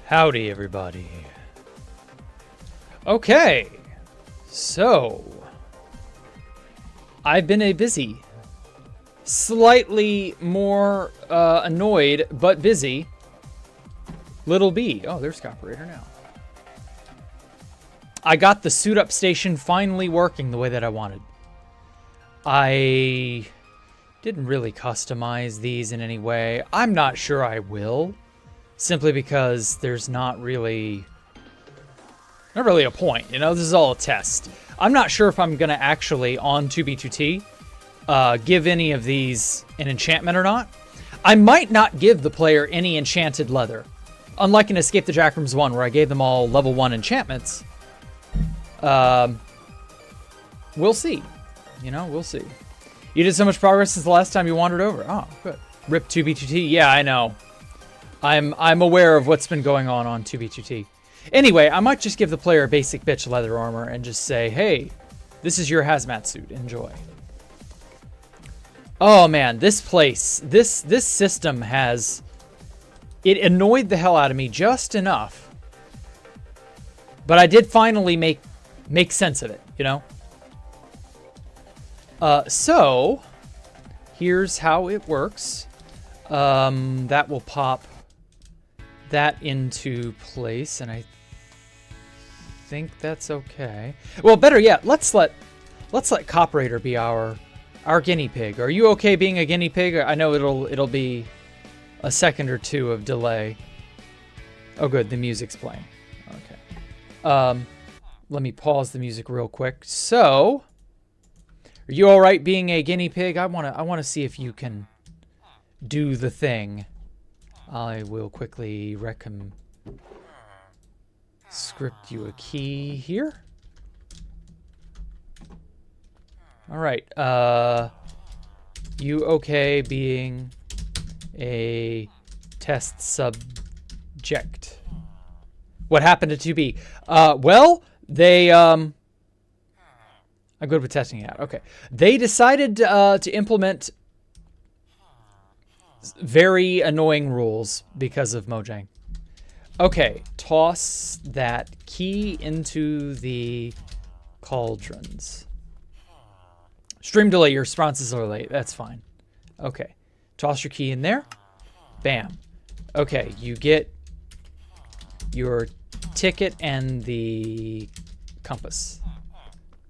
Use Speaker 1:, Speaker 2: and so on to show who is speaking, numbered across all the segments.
Speaker 1: Howdy, everybody. Okay, so I've been a busy, slightly more annoyed, but busy little bee. Oh, there's the operator now. I got the suit up station finally working the way that I wanted. I didn't really customize these in any way. I'm not sure I will. Simply because there's not really a point, you know? This is all a test. I'm not sure if I'm going to actually, on 2B2T, give any of these an enchantment or not. I might not give the player any enchanted leather. Unlike in Escape the Jackrooms 1, where I gave them all level 1 enchantments. We'll see. You know, we'll see. You did so much progress since the last time you wandered over. Oh, good. Rip 2B2T. Yeah, I know. I'm aware of what's been going on 2B2T. Anyway, I might just give the player a basic bitch leather armor and just say, hey, this is your hazmat suit. Enjoy. Oh man, this place, this system has... It annoyed the hell out of me just enough. But I did finally make sense of it, you know? So, here's how it works. That will pop that into place, and I think that's okay. Well, better yet, let's let Coprator be our guinea pig. Are you okay being a guinea pig? I know it'll be a second or two of delay. Oh, good, the music's playing. Okay. Let me pause the music real quick. So, are you all right being a guinea pig? I wanna see if you can do the thing. I will quickly script you a key here. All right. You okay being a test subject? What happened to 2B? Well, they I'm good with testing it out. Okay. They decided to implement very annoying rules because of Mojang. Okay, toss that key into the cauldrons. Stream delay, your responses are late. That's fine. Okay, toss your key in there. Bam. Okay, you get your ticket and the compass.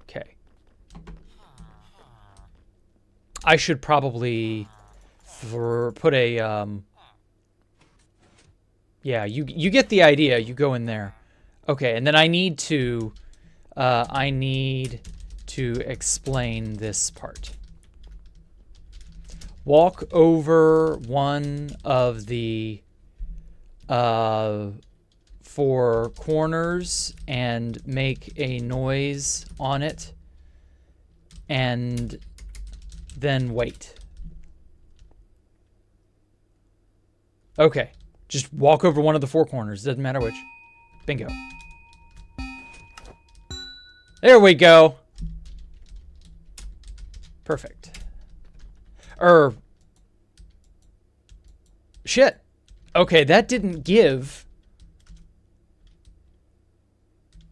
Speaker 1: Okay. I should probably... put a yeah, you get the idea. You go in there. Okay, and then I need to explain this part. Walk over one of the 4 corners and make a noise on it, and then wait. Okay, just walk over one of the 4 corners. Doesn't matter which. Bingo. There we go. Perfect. Shit. Okay, that didn't give...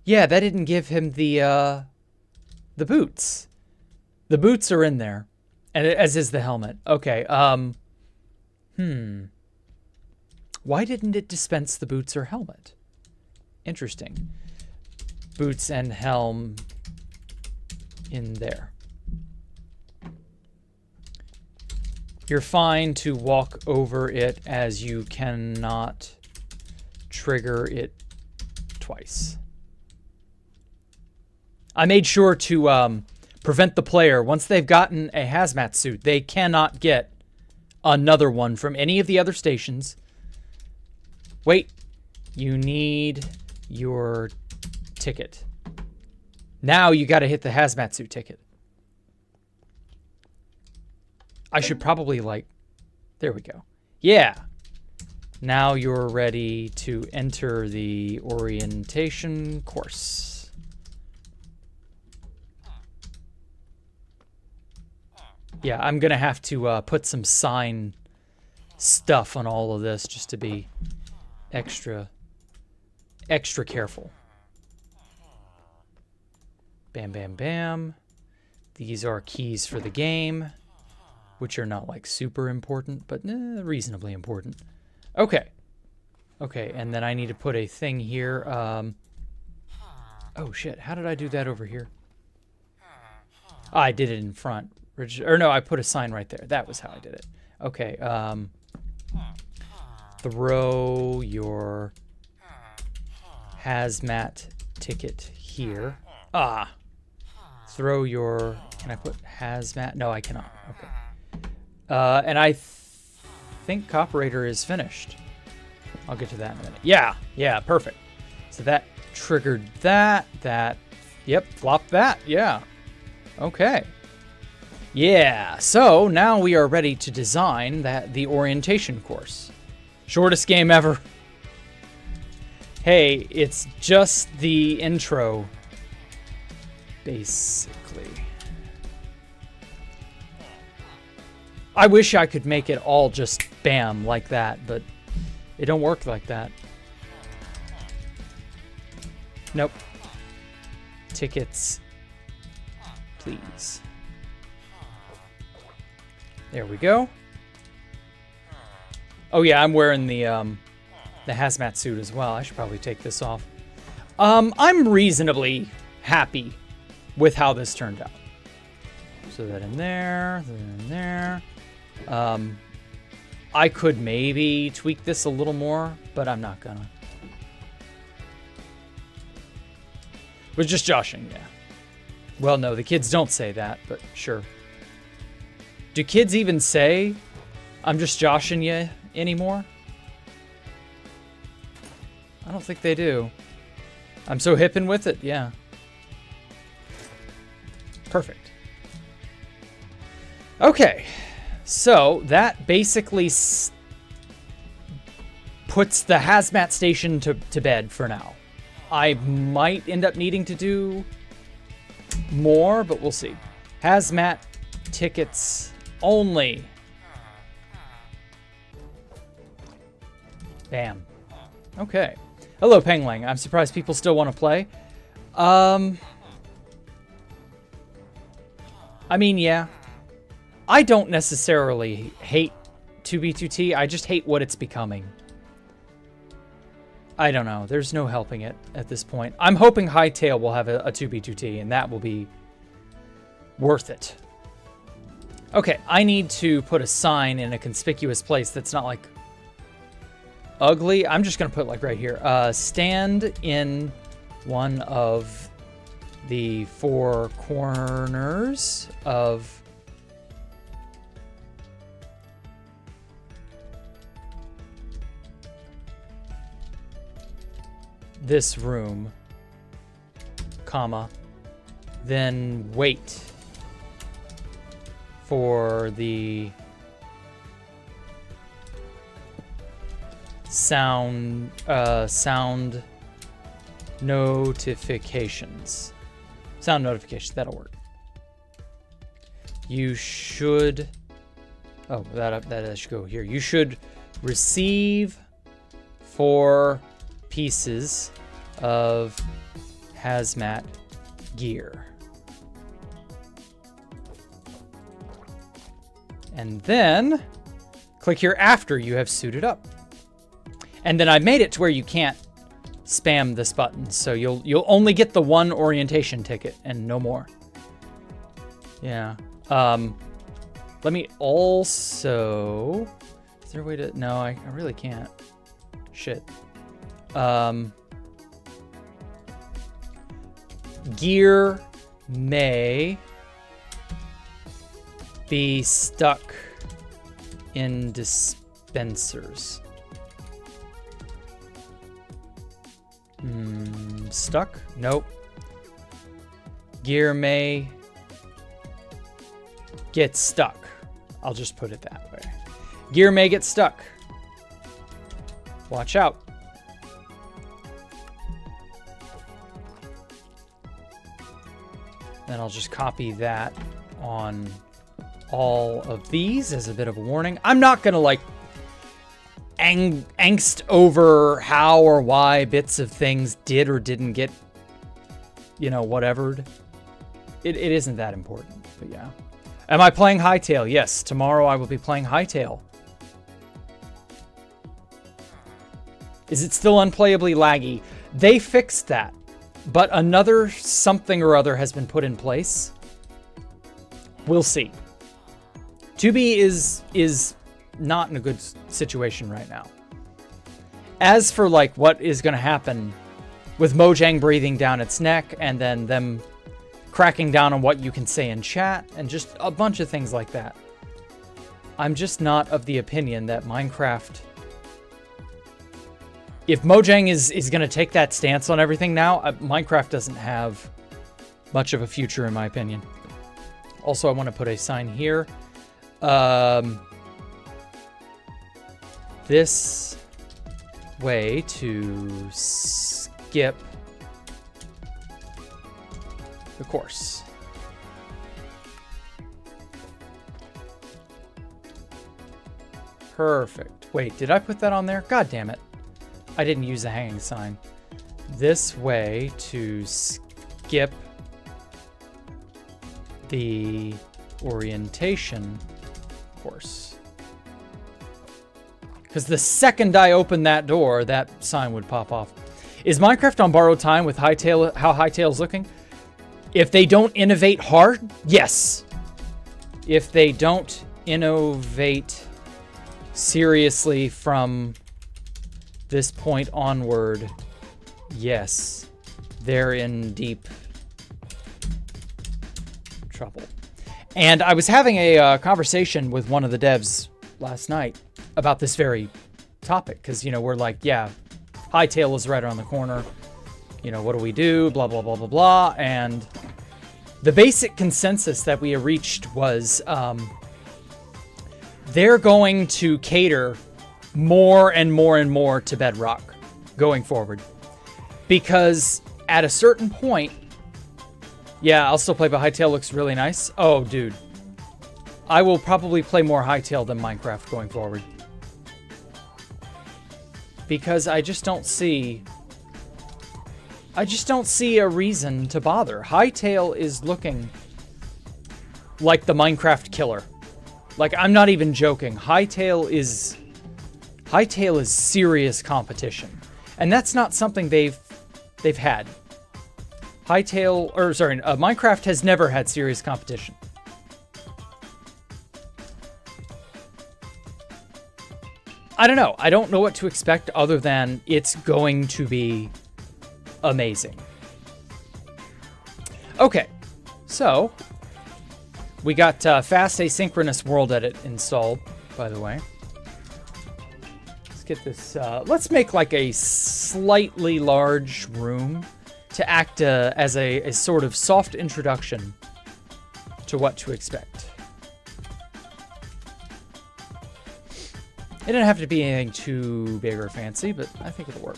Speaker 1: Yeah, that didn't give him the boots. The boots are in there. And as is the helmet. Okay, Why didn't it dispense the boots or helmet? Interesting. Boots and helm in there. You're fine to walk over it as you cannot trigger it twice. I made sure to prevent the player, once they've gotten a hazmat suit, they cannot get another one from any of the other stations. Wait, you need your ticket. Now you got to hit the hazmat suit ticket. I should probably there we go. Yeah. Now you're ready to enter the orientation course. Yeah, I'm going to have to put some sign stuff on all of this just to be extra extra careful. Bam, bam, bam. These are keys for the game, which are not like super important, but reasonably important. Okay. Okay, and then I need to put a thing here. Oh shit, how did I do that over here? Oh, I did it in front. Or no, I put a sign right there. That was how I did it. Okay, throw your hazmat ticket here. Ah. Throw your... Can I put hazmat? No, I cannot. Okay. And I think Cooperator is finished. I'll get to that in a minute. Yeah, yeah, perfect. So that triggered that. Yep, flop that. Yeah. Okay. Yeah, so now we are ready to design the orientation course. Shortest game ever. Hey, it's just the intro, basically. I wish I could make it all just bam like that, but it don't work like that. Nope. Tickets, please. There we go. Oh yeah, I'm wearing the hazmat suit as well. I should probably take this off. I'm reasonably happy with how this turned out. So that in there, that in there. I could maybe tweak this a little more, but I'm not gonna. We're just joshing, yeah. Well, no, the kids don't say that, but sure. Do kids even say, I'm just joshing you anymore? I don't think they do. I'm so hippin' with it, yeah. Perfect. Okay, so that basically puts the hazmat station to bed for now. I might end up needing to do more, but we'll see. Hazmat tickets only. Bam. Okay. Hello, Pengling. I'm surprised people still want to play. I mean, yeah. I don't necessarily hate 2B2T. I just hate what it's becoming. I don't know. There's no helping it at this point. I'm hoping Hightail will have a 2B2T, and that will be worth it. Okay, I need to put a sign in a conspicuous place that's not, like, ugly. I'm just going to put, like, right here. Stand in one of the four corners of this room, comma, then wait for the sound notifications. Sound notifications, that'll work. You should, oh, that should go here. You should receive 4 pieces of hazmat gear. And then click here after you have suited up. And then I made it to where you can't spam this button, so you'll only get the one orientation ticket and no more. Yeah. Let me also, is there a way to, no, I really can't. Shit. Gear may be stuck in dispensers. Stuck? Nope. Gear may get stuck. I'll just put it that way. Gear may get stuck. Watch out. Then I'll just copy that on all of these as a bit of a warning. I'm not gonna like angst over how or why bits of things did or didn't get, you know, whatevered. It isn't that important, but yeah. Am I playing Hytale? Yes, tomorrow I will be playing Hytale. Is it still unplayably laggy? They fixed that, but another something or other has been put in place. We'll see. 2B is not in a good situation right now. As for like what is going to happen with Mojang breathing down its neck and then them cracking down on what you can say in chat and just a bunch of things like that, I'm just not of the opinion that Minecraft... If Mojang is going to take that stance on everything now, Minecraft doesn't have much of a future in my opinion. Also, I want to put a sign here. This way to skip the course. Perfect. Wait, did I put that on there? God damn it. I didn't use the hanging sign. This way to skip the orientation course. Because the second I open that door, that sign would pop off. Is Minecraft on borrowed time with Hytale, how Hytale's looking? If they don't innovate hard, yes. If they don't innovate seriously from this point onward, yes, they're in deep trouble. And I was having a conversation with one of the devs last night about this very topic, because, you know, we're like, yeah, Hytale is right around the corner. You know, what do we do? Blah, blah, blah, blah, blah. And the basic consensus that we reached was they're going to cater more and more and more to Bedrock going forward. Because at a certain point, yeah, I'll still play, but Hytale looks really nice. Oh, dude. I will probably play more Hytale than Minecraft going forward. Because I just don't see a reason to bother. Hytale is looking like the Minecraft killer. Like, I'm not even joking. Hytale is serious competition. And that's not something they've had. Minecraft has never had serious competition. I don't know. I don't know what to expect other than it's going to be amazing. Okay, so we got fast asynchronous world edit installed, by the way. Let's get this, let's make like a slightly large room to act as a sort of soft introduction to what to expect. It didn't have to be anything too big or fancy, but I think it'll work.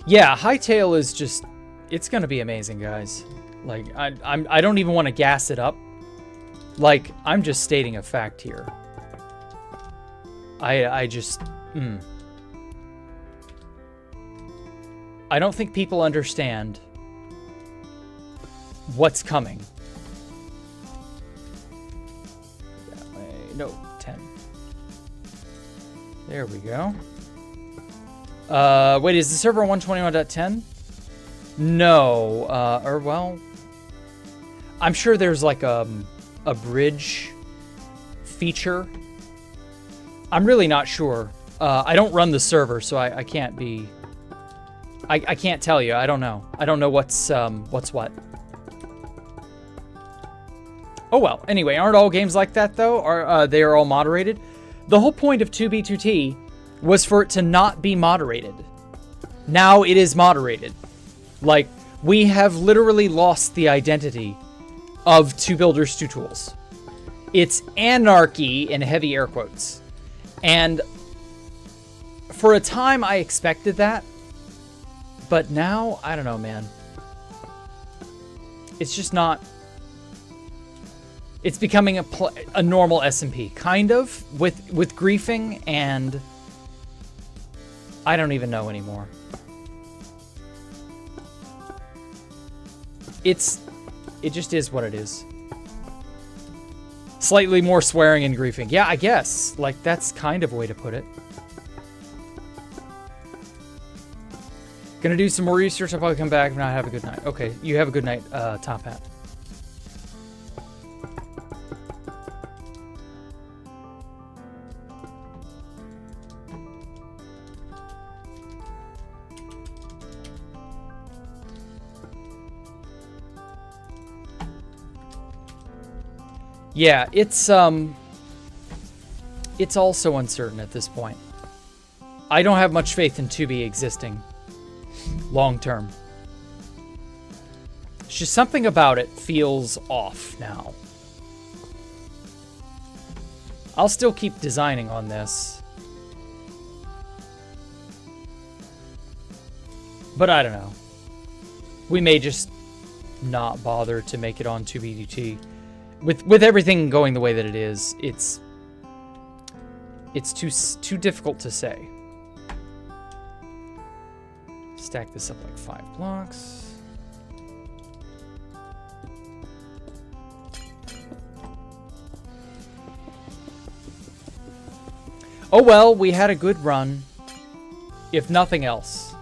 Speaker 1: Yeah, Hytale is just, it's gonna be amazing, guys. Like, I don't even want to gas it up. Like, I'm just stating a fact here. I don't think people understand what's coming. No, 10. There we go. Wait, is the server 121.10? No, or well, I'm sure there's like a bridge feature. I'm really not sure. I don't run the server, so I can't be. I can't tell you. I don't know. I don't know what's what. Oh well. Anyway, aren't all games like that though? Are they are all moderated? The whole point of 2B2T was for it to not be moderated. Now it is moderated. Like, we have literally lost the identity of 2 Builders 2 Tools. It's anarchy in heavy air quotes. And for a time I expected that, but now I don't know, man. It's just not It's becoming a normal SMP, kind of, with griefing, and I don't even know anymore. It just is what it is. Slightly more swearing and griefing. Yeah, I guess. Like, that's kind of a way to put it. Gonna do some more research. I'll probably come back and not have a good night. Okay, you have a good night, Top Hat. Yeah, it's also uncertain at this point. I don't have much faith in 2B existing long term. It's just something about it feels off now. I'll still keep designing on this. But I don't know. We may just not bother to make it on 2BDT. With everything going the way that it is, it's too difficult to say. Stack this up like 5 blocks. Oh well, we had a good run. If nothing else.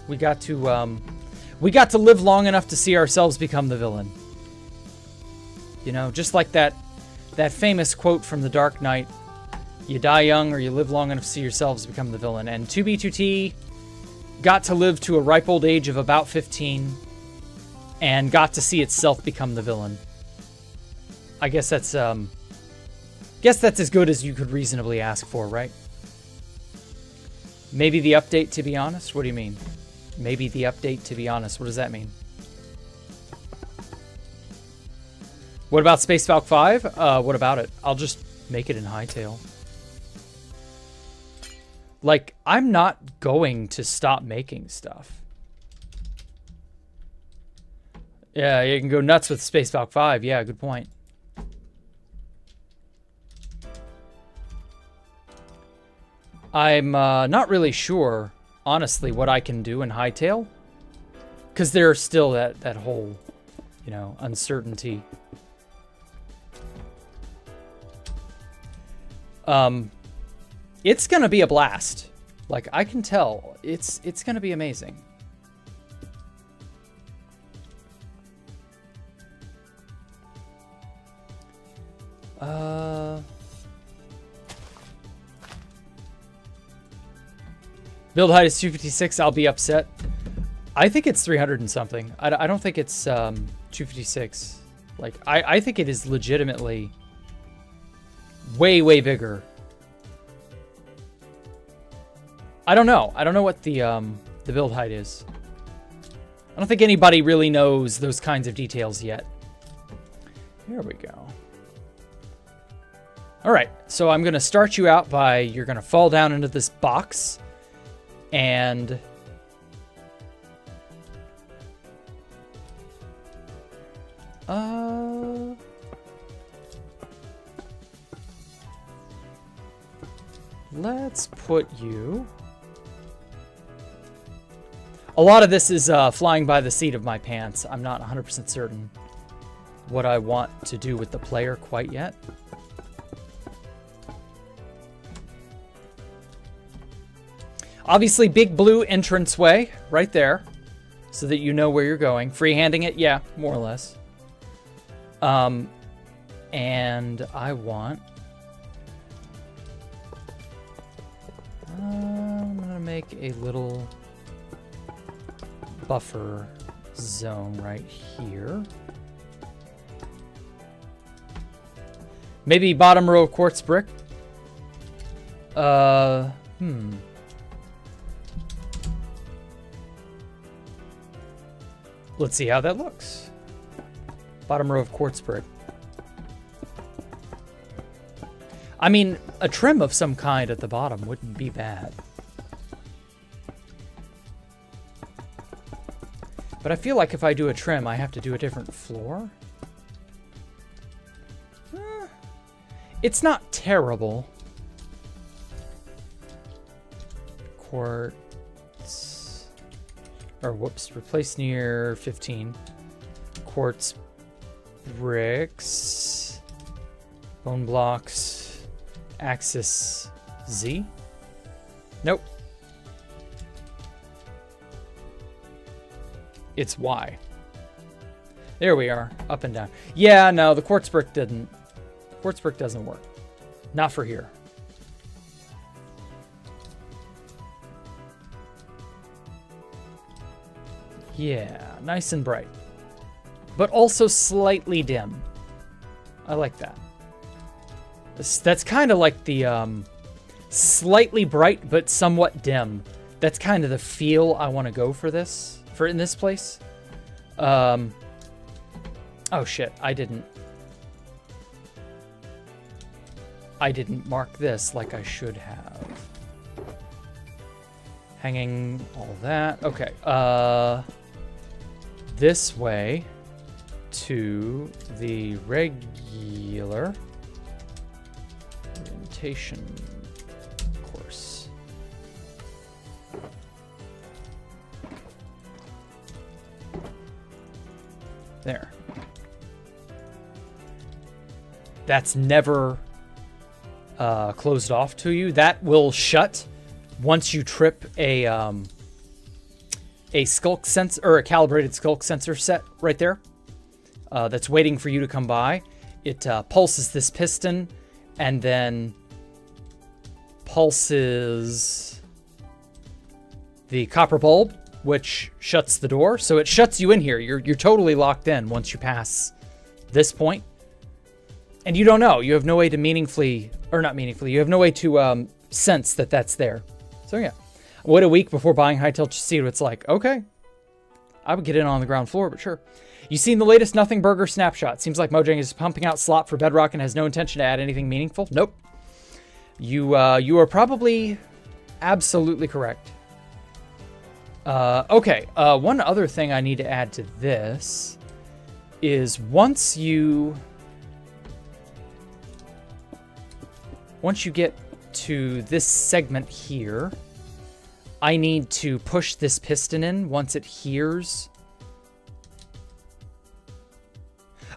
Speaker 1: We got to live long enough to see ourselves become the villain. You know, just like that famous quote from The Dark Knight, you die young or you live long enough to see yourselves become the villain. And 2B2T got to live to a ripe old age of about 15 and got to see itself become the villain. I guess that's as good as you could reasonably ask for, right? Maybe the update, to be honest? What do you mean? Maybe the update, to be honest. What does that mean? What about Space Valk 5? What about it? I'll just make it in Hightail. Like, I'm not going to stop making stuff. Yeah, you can go nuts with Space Valk 5. Yeah, good point. I'm not really sure, honestly, what I can do in Hightail. Because there's still that whole, you know, uncertainty. It's gonna be a blast. Like, I can tell. It's gonna be amazing. Build height is 256. I'll be upset. I think it's 300 and something. I don't think it's 256. Like, I think it is legitimately way, way bigger. I don't know. I don't know what the build height is. I don't think anybody really knows those kinds of details yet. Here we go. All right, so I'm going to start you out by, you're going to fall down into this box, and let's put you... A lot of this is flying by the seat of my pants. I'm not 100% certain what I want to do with the player quite yet. Obviously, big blue entranceway right there, so that you know where you're going. Freehanding it, yeah, more or less. And I want... I'm gonna make a little buffer zone right here. Maybe bottom row of quartz brick. Let's see how that looks. Bottom row of quartz brick. I mean, a trim of some kind at the bottom wouldn't be bad. But I feel like if I do a trim, I have to do a different floor. It's not terrible. Quartz. Or whoops, replace near 15. Quartz bricks. Bone blocks. Axis Z. Nope. It's Y. There we are, up and down. Yeah, no, the quartz brick doesn't work. Not for here. Yeah, nice and bright. But also slightly dim. I like that. That's kind of like the slightly bright but somewhat dim. That's kind of the feel I want to go for this, in this place. Oh shit, I didn't mark this like I should have. Hanging all that. Okay. This way to the regular orientation course. There. That's never closed off to you. That will shut once you trip a skulk sensor or a calibrated skulk sensor set right there. That's waiting for you to come by. It pulses this piston and then pulses the copper bulb, which shuts the door. So it shuts you in here. You're totally locked in once you pass this point. And you don't know. You have no way to you have no way to sense that that's there. So yeah. Wait a week before buying Hytale to see what it's like. Okay. I would get in on the ground floor, but sure. You seen the latest Nothing Burger snapshot? Seems like Mojang is pumping out slop for Bedrock and has no intention to add anything meaningful. Nope. You are probably absolutely correct. Okay. One other thing I need to add to this is once you get to this segment here, I need to push this piston in once it hears.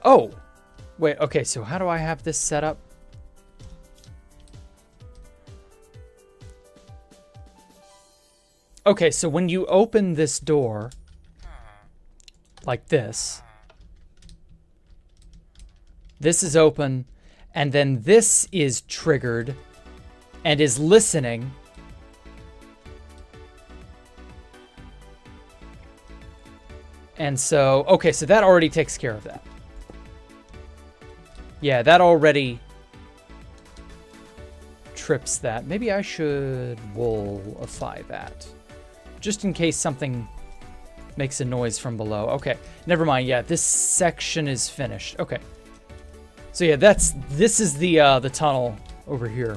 Speaker 1: Oh, wait, okay, so how do I have this set up? Okay, so when you open this door, like this is open, and then this is triggered and is listening. And so, okay, so that already takes care of that. Yeah, that already trips that. Maybe I should woolify that, just in case something makes a noise from below. Okay, never mind. Yeah, this section is finished. Okay. So yeah, this is the tunnel over here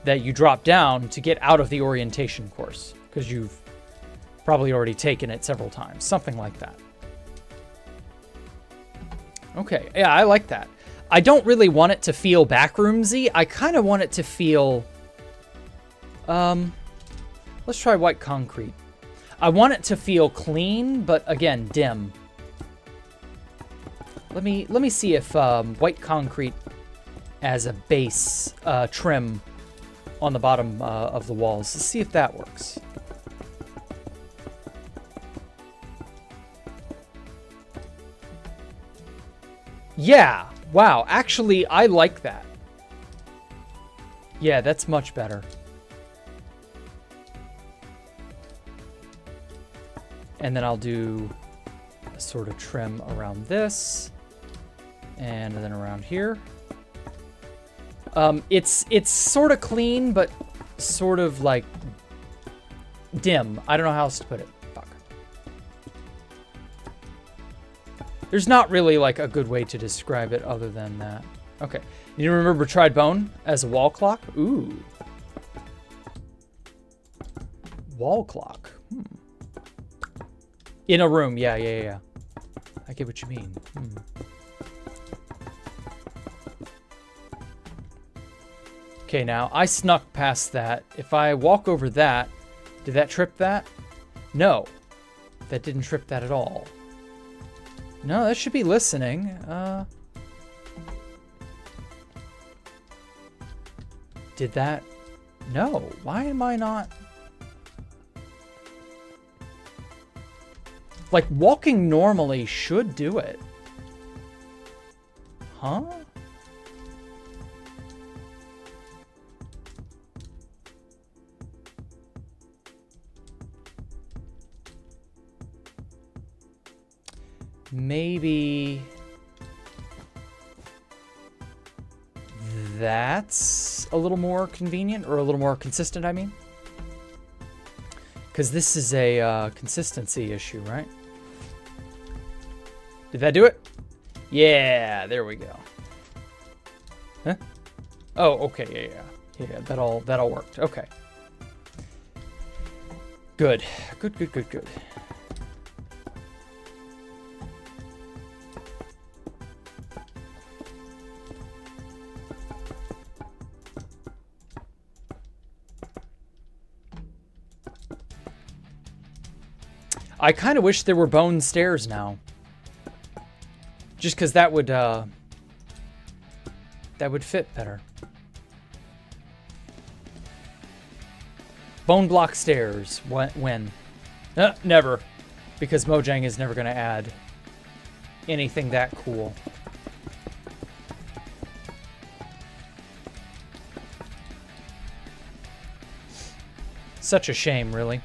Speaker 1: that you drop down to get out of the orientation course, because you've probably already taken it several times, something like that. Okay, yeah, I like that. I don't really want it to feel backroomsy. I kind of want it to feel, let's try white concrete. I want it to feel clean, but again, dim. Let me see if white concrete as a base trim on the bottom of the walls. Let's see if that works. Yeah, wow, actually, I like that. Yeah, that's much better. And then I'll do a sort of trim around this. And then around here. It's sort of clean, but sort of like dim. I don't know how else to put it. Fuck. There's not really like a good way to describe it other than that. Okay. You remember tried bone as a wall clock? Ooh. Wall clock. In a room. Yeah. I get what you mean. Okay, now I snuck past that. If I walk over that, did that trip that? No, that didn't trip that at all. No, that should be listening. Did that? No, why am I not? Like, walking normally should do it. Huh? Maybe that's a little more convenient, or a little more consistent, I mean. Because this is a consistency issue, right? Did that do it? Yeah, there we go. Huh? Oh, okay, yeah. That all worked. Okay. Good. Good. I kind of wish there were bone stairs now. Just because that would fit better. Bone block stairs. When? Never. Because Mojang is never going to add anything that cool. Such a shame, really.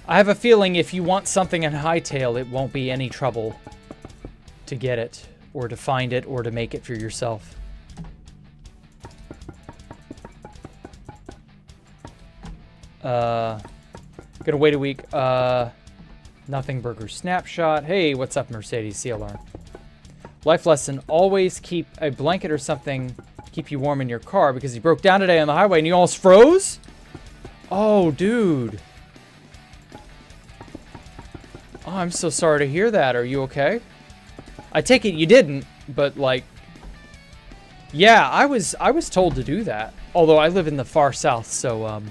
Speaker 1: I have a feeling if you want something in Hytale, it won't be any trouble to get it, or to find it, or to make it for yourself. Gonna wait a week. Nothing Burger Snapshot. Hey, what's up, Mercedes CLR? Life lesson, always keep a blanket or something, keep you warm in your car, because you broke down today on the highway and you almost froze? Oh, dude. Oh, I'm so sorry to hear that. Are you okay? I take it you didn't, but like, yeah, I was told to do that. Although I live in the far south, so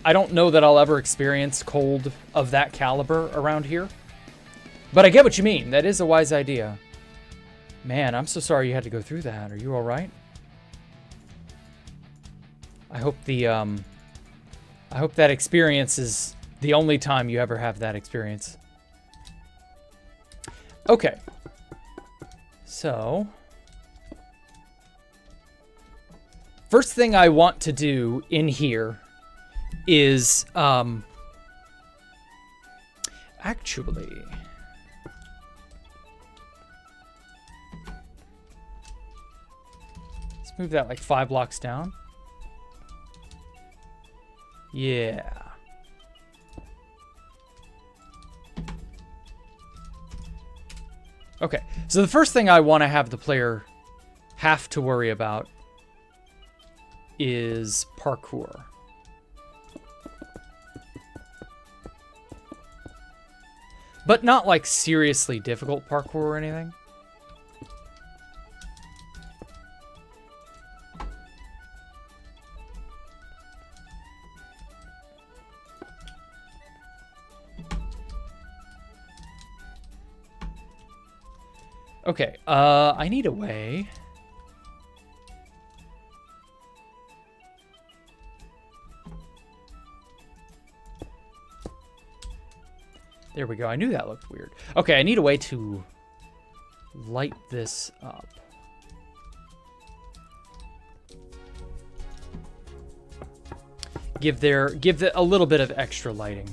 Speaker 1: I don't know that I'll ever experience cold of that caliber around here. But I get what you mean. That is a wise idea. Man, I'm so sorry you had to go through that. Are you all right? I hope that experience is the only time you ever have that experience. Okay. So, first thing I want to do in here is, actually, let's move that like 5 blocks down. Yeah. Okay, so the first thing I want to have the player have to worry about is parkour. But not like seriously difficult parkour or anything. Okay, I need a way. There we go. I knew that looked weird. Okay, I need a way to light this up. Give it a little bit of extra lighting.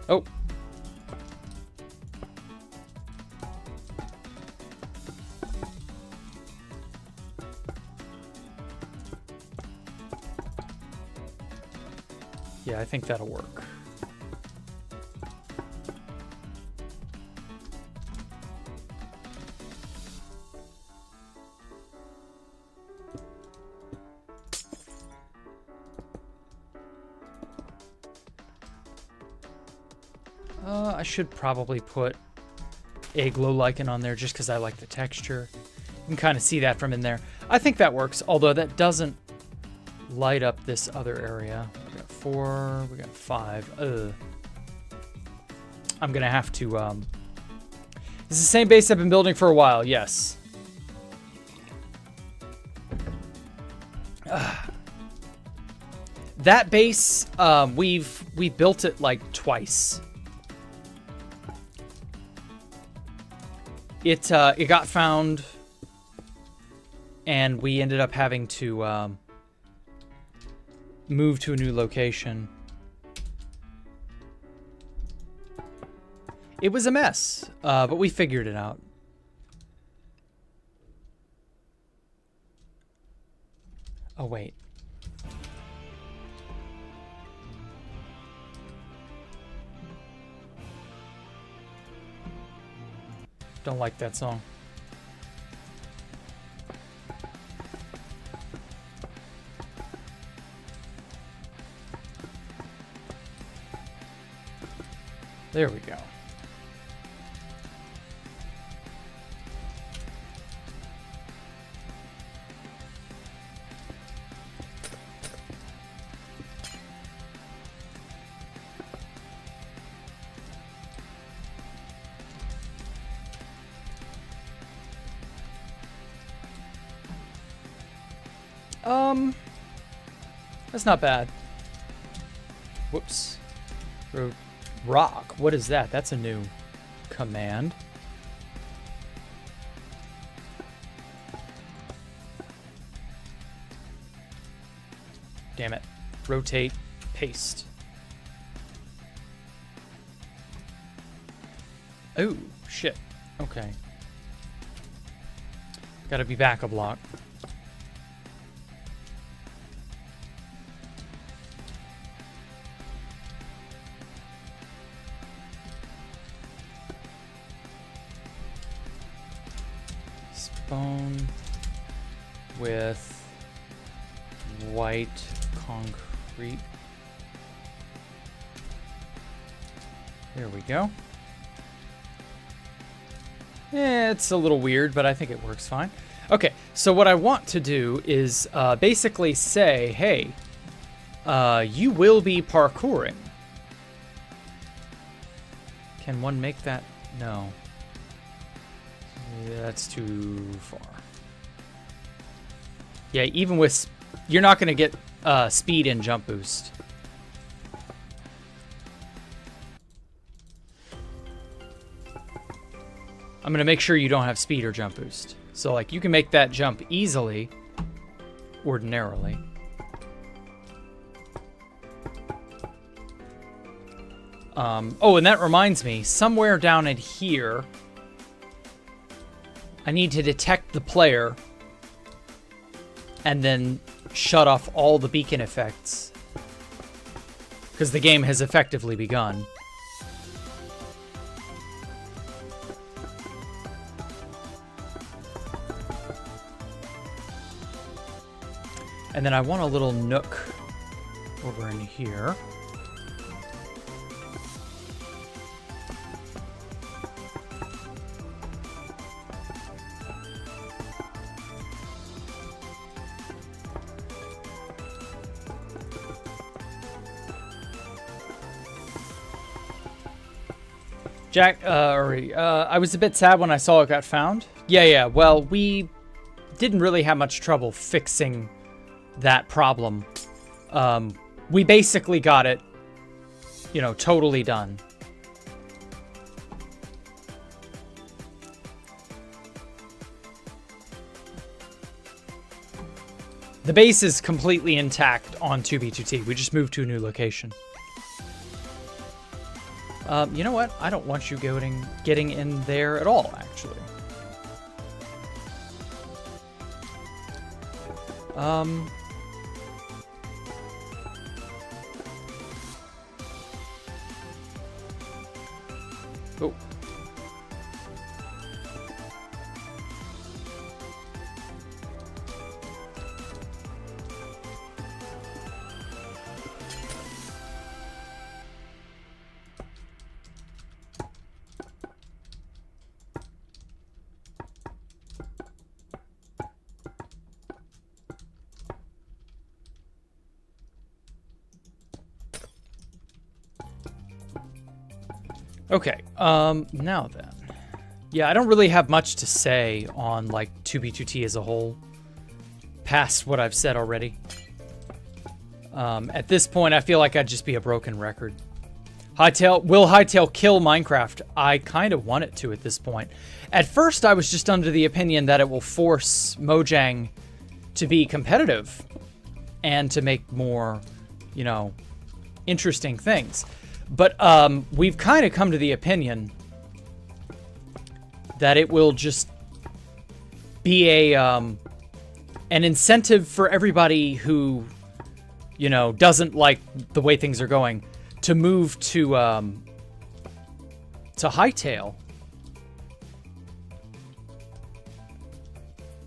Speaker 1: Oh. Yeah, I think that'll work. I should probably put a glow lichen on there just because I like the texture. You can kind of see that from in there. I think that works, although that doesn't light up this other area. We got 4, we got 5. I'm gonna have to, This is the same base I've been building for a while, yes. That base, we built it like twice. It got found, and we ended up having to move to a new location. It was a mess, but we figured it out. Oh, wait. Don't like that song. There we go. That's not bad. Whoops. Rock. What is that? That's a new command. Damn it. Rotate, paste. Oh, shit. Okay. Gotta be back a block. Bone with white concrete. There we go. Yeah, it's a little weird, but I think it works fine. Okay, so what I want to do is basically say, hey, you will be parkouring. Can one make that? No. Yeah, that's too far. Yeah, even with... You're not going to get speed and jump boost. I'm going to make sure you don't have speed or jump boost. So, like, you can make that jump easily, ordinarily. Oh, and that reminds me, somewhere down in here... I need to detect the player and then shut off all the beacon effects because the game has effectively begun. And then I want a little nook over in here. Jack, I was a bit sad when I saw it got found. Yeah, well, we didn't really have much trouble fixing that problem. We basically got it, you know, totally done. The base is completely intact on 2B2T. We just moved to a new location. You know what? I don't want you getting in there at all, actually. Oh. Okay, now then. Yeah, I don't really have much to say on, like, 2B2T as a whole, past what I've said already. At this point, I feel like I'd just be a broken record. Will Hytale kill Minecraft? I kind of want it to at this point. At first, I was just under the opinion that it will force Mojang to be competitive and to make more, you know, interesting things. But we've kind of come to the opinion that it will just be an incentive for everybody who, you know, doesn't like the way things are going to move to Hytale.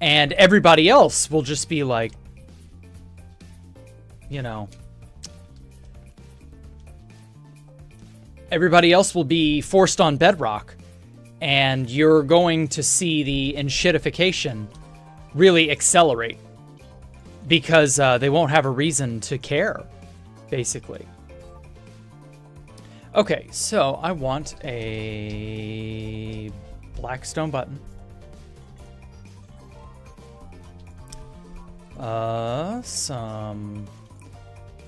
Speaker 1: And everybody else will just be like, you know, everybody else will be forced on Bedrock, and you're going to see the enshittification really accelerate because they won't have a reason to care, basically. Okay, so I want a Blackstone button. Some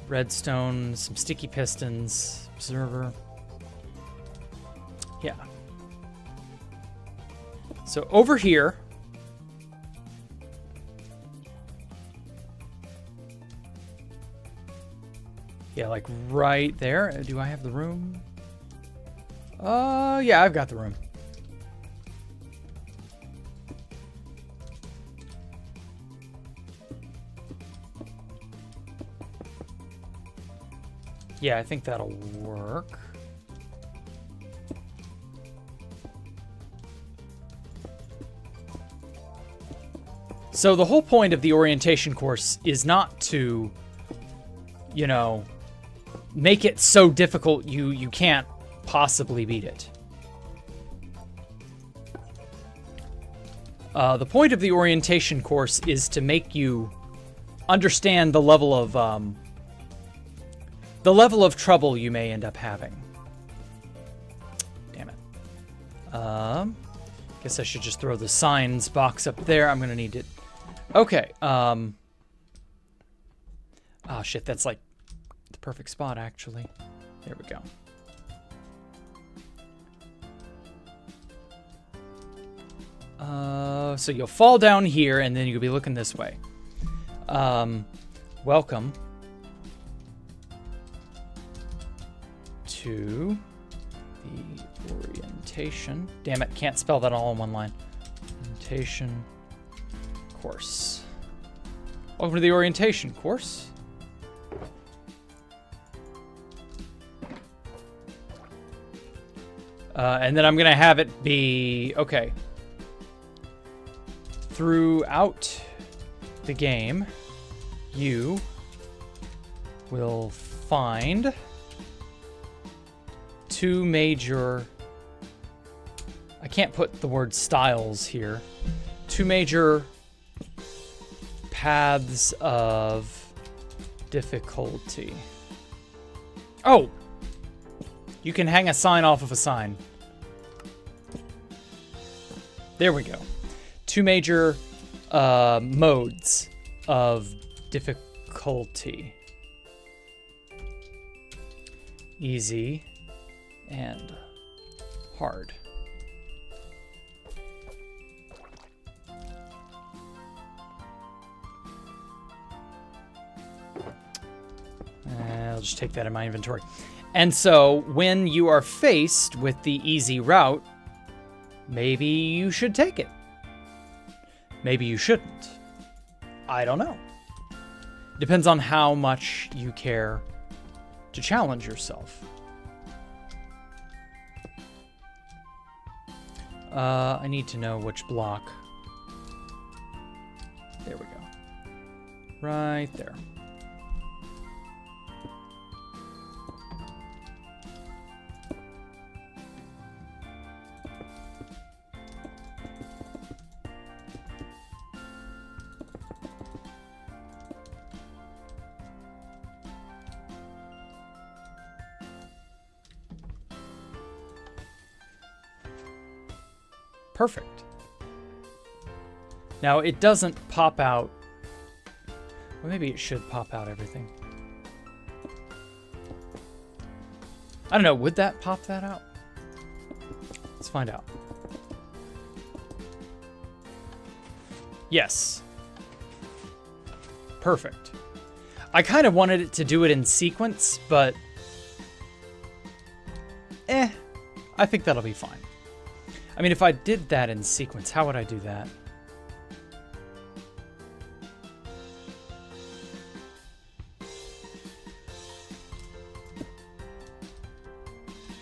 Speaker 1: redstone, some sticky pistons, observer. Yeah. So over here, yeah, like right there. Do I have the room? Yeah, I've got the room. Yeah, I think that'll work. So the whole point of the orientation course is not to, you know, make it so difficult you can't possibly beat it. The point of the orientation course is to make you understand the level of trouble you may end up having. Damn it. Guess I should just throw the signs box up there. I'm gonna need it. Okay. Oh shit, that's like the perfect spot actually. There we go. So you'll fall down here and then you'll be looking this way. Welcome to the orientation. Damn it, can't spell that all in one line. Orientation course. Welcome to the orientation course. And then I'm gonna have it be, okay. Throughout the game, you will find two major, I can't put the word styles here, two major paths of difficulty. Oh! You can hang a sign off of a sign. There we go. Two major modes of difficulty. Easy and hard. I'll just take that in my inventory. And so when you are faced with the easy route, maybe you should take it. Maybe you shouldn't. I don't know. Depends on how much you care to challenge yourself. I need to know which block. There we go. Right there. Perfect. Now, it doesn't pop out. Well, maybe it should pop out everything. I don't know. Would that pop that out? Let's find out. Yes. Perfect. I kind of wanted it to do it in sequence, but I think that'll be fine. I mean, if I did that in sequence, how would I do that?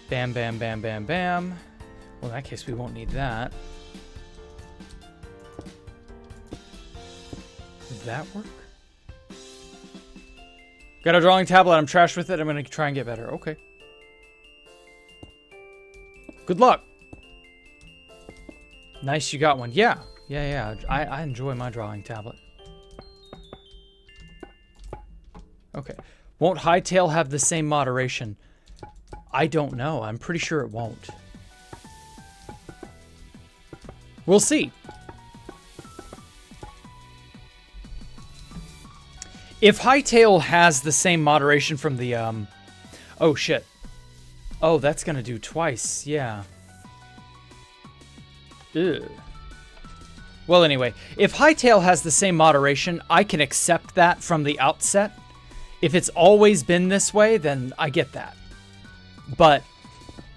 Speaker 1: Bam, bam, bam, bam, bam. Well, in that case, we won't need that. Did that work? Got a drawing tablet. I'm trash with it. I'm going to try and get better. Okay. Good luck. Nice, you got one. Yeah. I enjoy my drawing tablet. Okay. Won't Hightail have the same moderation? I don't know. I'm pretty sure it won't. We'll see. If Hightail has the same moderation from the, oh, shit. Oh, that's gonna do twice. Yeah. Ugh. Well, anyway, if Hightail has the same moderation, I can accept that from the outset. If it's always been this way, then I get that. But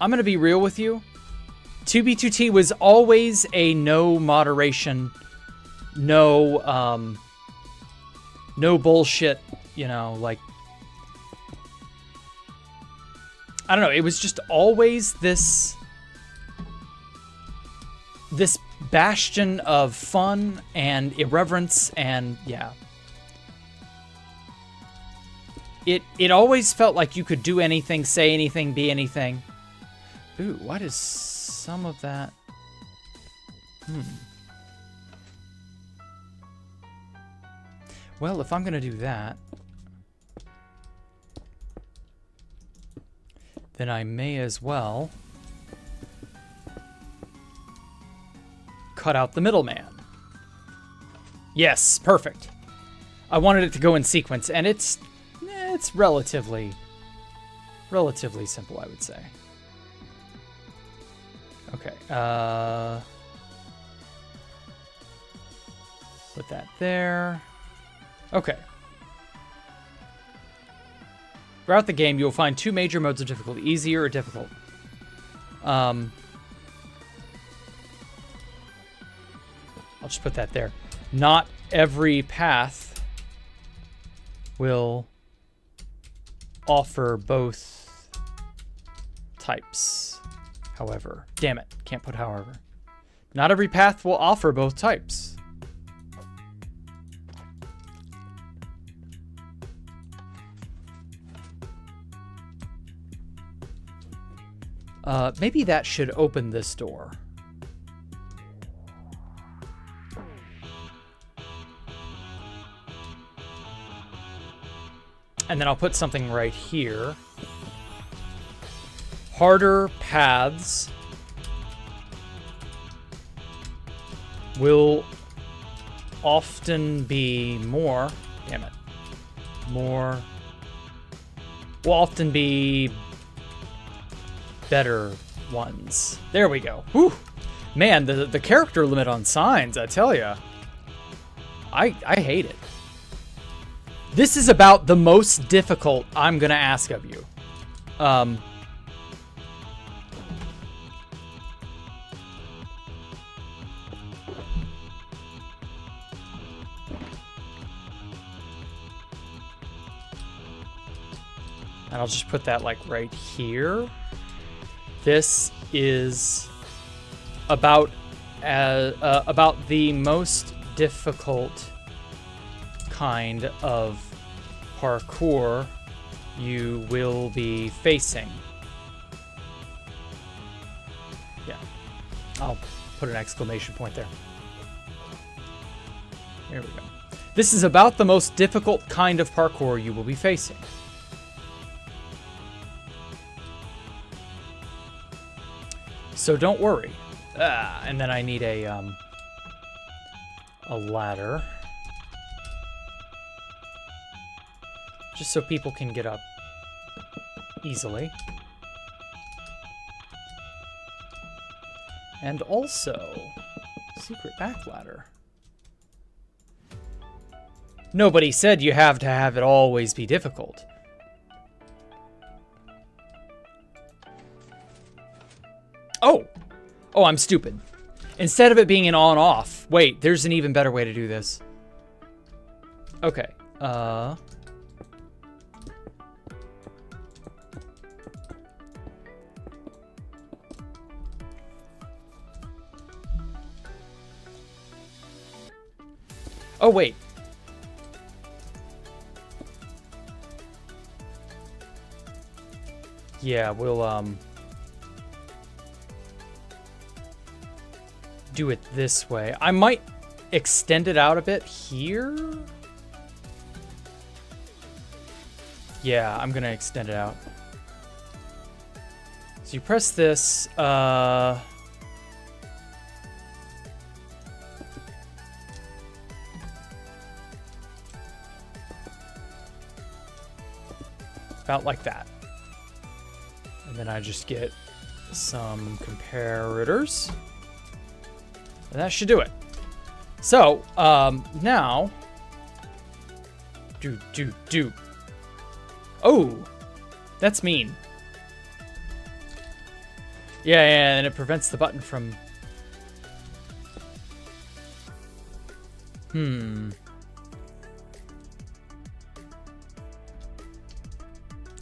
Speaker 1: I'm going to be real with you. 2B2T was always a no moderation, no bullshit, you know, like, I don't know. It was just always this bastion of fun and irreverence, and yeah. It always felt like you could do anything, say anything, be anything. Ooh, what is some of that? Well, if I'm gonna do that, then I may as well cut out the middleman. Yes, perfect. I wanted it to go in sequence, and it's relatively simple, I would say. Okay, put that there. Okay. Throughout the game, you'll find two major modes of difficulty, easier or difficult. I'll just put that there. Not every path will offer both types. However, damn it, can't put however. Not every path will offer both types. Maybe that should open this door. And then I'll put something right here. Harder paths will often be more, damn it, more, will often be better ones. There we go. Whew. Man, the character limit on signs, I tell ya. I hate it. This is about the most difficult I'm gonna ask of you. And I'll just put that like right here. This is about the most difficult kind of parkour you will be facing. Yeah, I'll put an exclamation point there. There we go. This is about the most difficult kind of parkour you will be facing. So don't worry. And then I need a ladder. Just so people can get up easily. And also, secret back ladder. Nobody said you have to have it always be difficult. Oh! Oh, I'm stupid. Instead of it being an on-off, wait, there's an even better way to do this. Okay, oh, wait. Yeah, we'll, do it this way. I might extend it out a bit here. Yeah, I'm gonna extend it out. So you press this, about like that. And then I just get some comparators. And that should do it. So, now... Do. Oh! That's mean. Yeah, and it prevents the button from...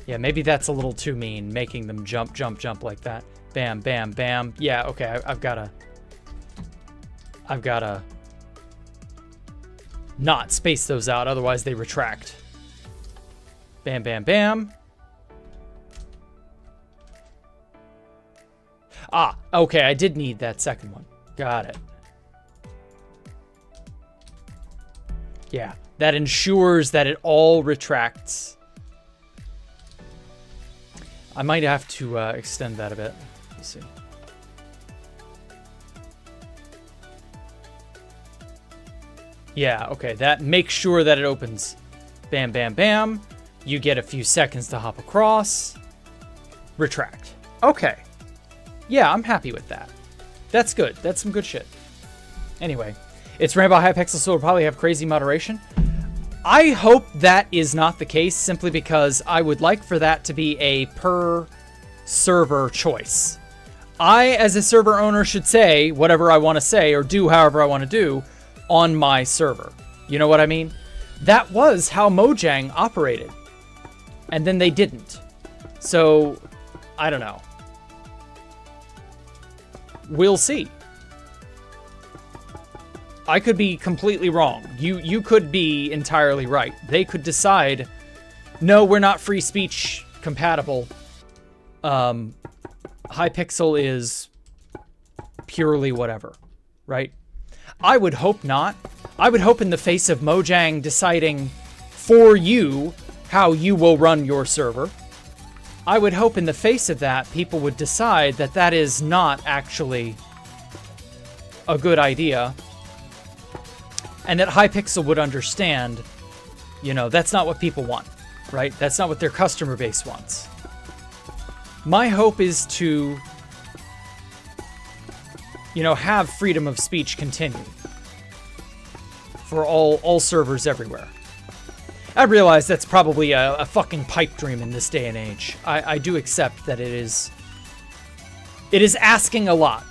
Speaker 1: Yeah, maybe that's a little too mean, making them jump like that. Bam, bam, bam. Yeah, okay, I've gotta not space those out, otherwise they retract. Bam, bam, bam. Ah, okay, I did need that second one. Got it. Yeah, that ensures that it all retracts. I might have to extend that a bit. Let's see. Yeah, okay, that makes sure that it opens. Bam, bam, bam. You get a few seconds to hop across. Retract. Okay. Yeah, I'm happy with that. That's good. That's some good shit. Anyway, it's ran by Hypixel, so it'll probably have crazy moderation. I hope that is not the case, simply because I would like for that to be a per server choice. I, as a server owner, should say whatever I want to say or do however I want to do on my server. You know what I mean? That was how Mojang operated. And then they didn't. So, I don't know. We'll see. I could be completely wrong. You could be entirely right. They could decide, no, we're not free speech compatible. Hypixel is purely whatever, right? I would hope not. I would hope in the face of Mojang deciding for you how you will run your server, I would hope in the face of that, people would decide that that is not actually a good idea. And that Hypixel would understand, you know, that's not what people want, right? That's not what their customer base wants. My hope is to, you know, have freedom of speech continue for all servers everywhere. I realize that's probably a fucking pipe dream in this day and age. I do accept that it is asking a lot,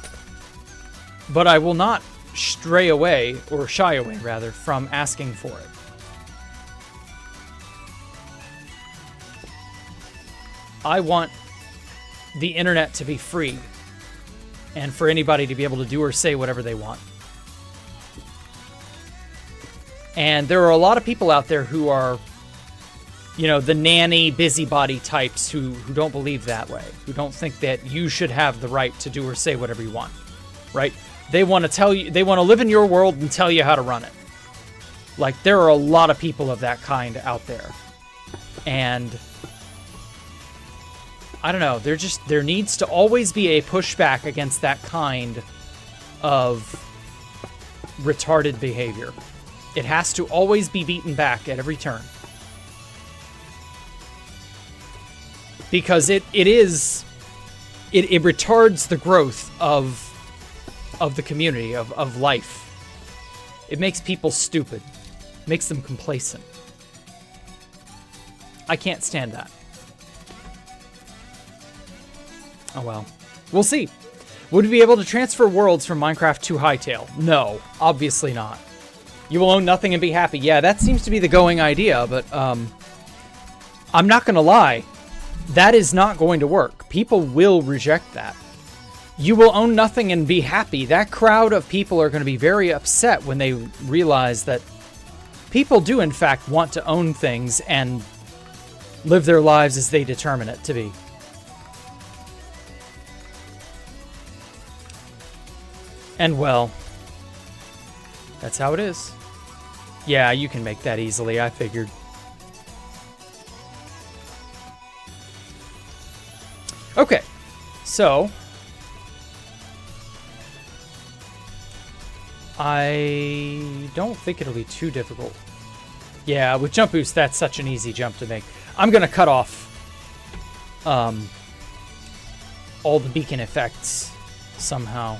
Speaker 1: but I will not stray away, or shy away rather, from asking for it. I want the internet to be free. and for anybody to be able to do or say whatever they want. And there are a lot of people out there who are, you know, the nanny, busybody types who don't believe that way, who don't think that you should have the right to do or say whatever you want, right? They want to tell you, they want to live in your world and tell you how to run it. Like, there are a lot of people of that kind out there. And I don't know, there needs to always be a pushback against that kind of retarded behavior. It has to always be beaten back at every turn. Because it retards the growth of the community, of life. It makes people stupid. Makes them complacent. I can't stand that. Oh well. We'll see. Would we be able to transfer worlds from Minecraft to Hytale? No, obviously not. You will own nothing and be happy. Yeah, that seems to be the going idea, but I'm not gonna lie. That is not going to work. People will reject that. You will own nothing and be happy. That crowd of people are going to be very upset when they realize that people do, in fact, want to own things and live their lives as they determine it to be. And, well, that's how it is. Yeah, you can make that easily, I figured. Okay, so I don't think it'll be too difficult. Yeah, with Jump Boost, that's such an easy jump to make. I'm going to cut off all the beacon effects somehow.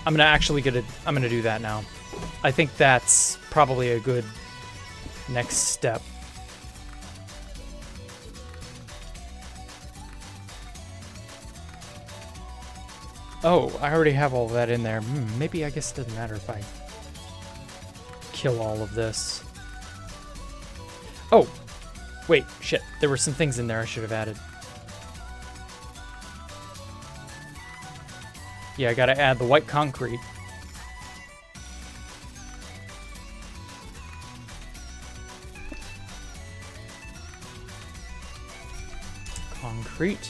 Speaker 1: I'm gonna do that now. I think that's probably a good next step. Oh, I already have all of that in there. Maybe I guess it doesn't matter if I kill all of this. Oh, wait, shit. There were some things in there I should have added. Yeah, I gotta add the white concrete. Concrete.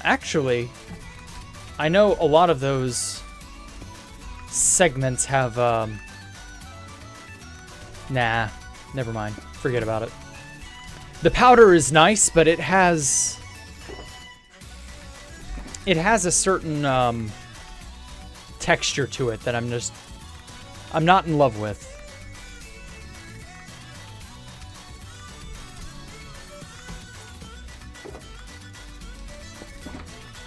Speaker 1: Actually, I know a lot of those segments have, nah, never mind. Forget about it. The powder is nice, but it has a certain texture to it that I'm not in love with.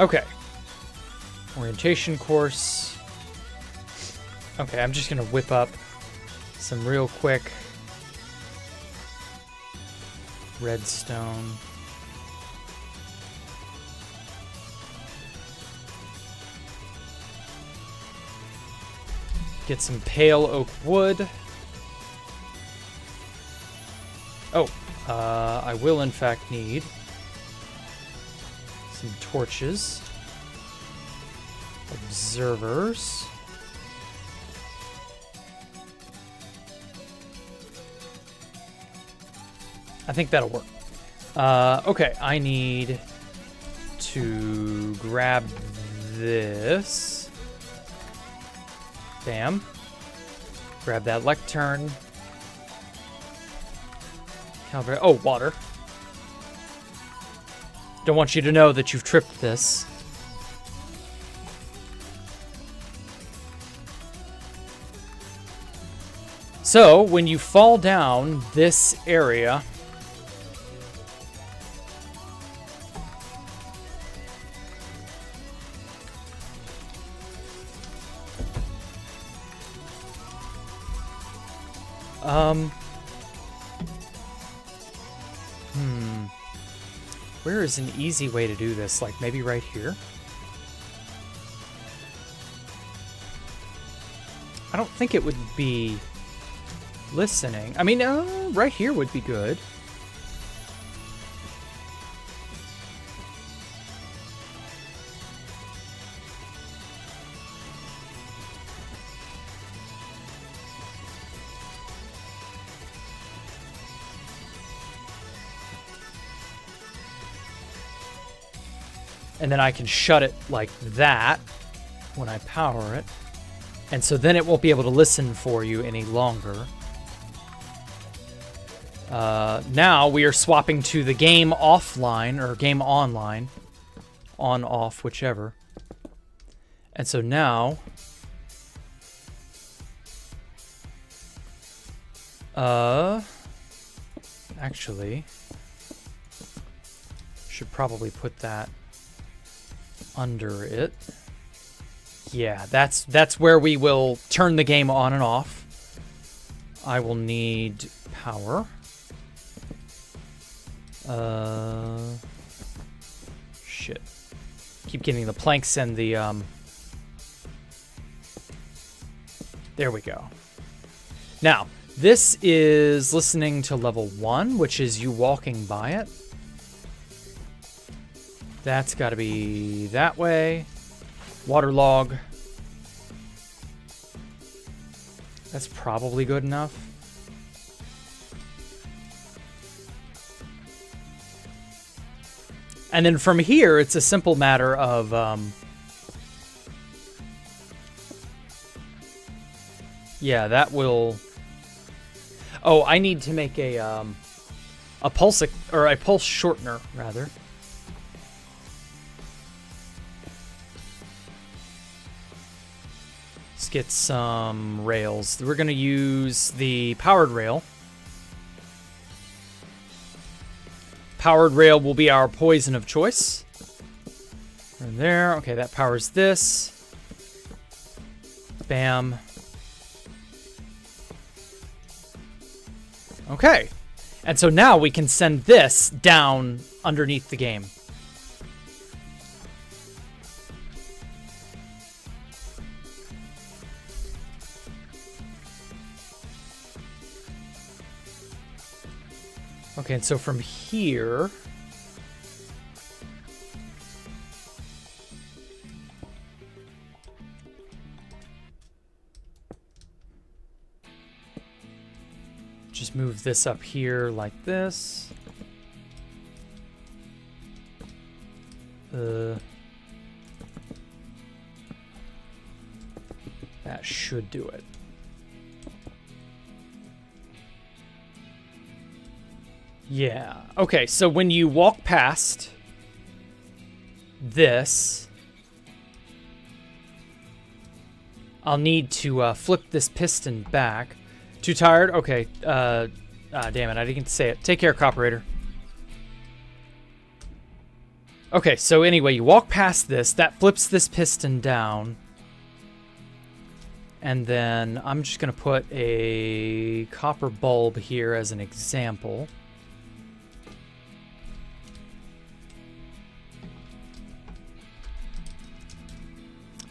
Speaker 1: Okay. Orientation course. Okay, I'm just gonna whip up some real quick redstone. Get some pale oak wood. Oh, I will in fact need some torches. Observers. I think that'll work. Okay, I need to grab this. Bam. Grab that lectern. Calibrate. Oh, water. Don't want you to know that you've tripped this. So, when you fall down this area, where is an easy way to do this? Like maybe right here? I don't think it would be listening. I mean, right here would be good. And then I can shut it like that when I power it. And so then it won't be able to listen for you any longer. Now we are swapping to the game offline, or game online. On, off, whichever. And so now... actually... should probably put that under it. Yeah, that's where we will turn the game on and off. I will need power. Shit. Keep getting the planks and the, there we go. Now, this is listening to level 1, which is you walking by it. That's got to be that way. Waterlog. That's probably good enough. And then from here, it's a simple matter of... yeah, that will... Oh, I need to make a pulse... or a pulse shortener, rather. Let's get some rails. We're going to use the powered rail. Powered rail will be our poison of choice. Right there. Okay, that powers this. Bam. Okay. And so now we can send this down underneath the game. Okay, and so from here... just move this up here like this. That should do it. Yeah. Okay, so when you walk past this, I'll need to flip this piston back. Too tired? Okay. Damn it, I didn't say it. Take care, Cooperator. Okay, so anyway, you walk past this, that flips this piston down. And then I'm just going to put a copper bulb here as an example.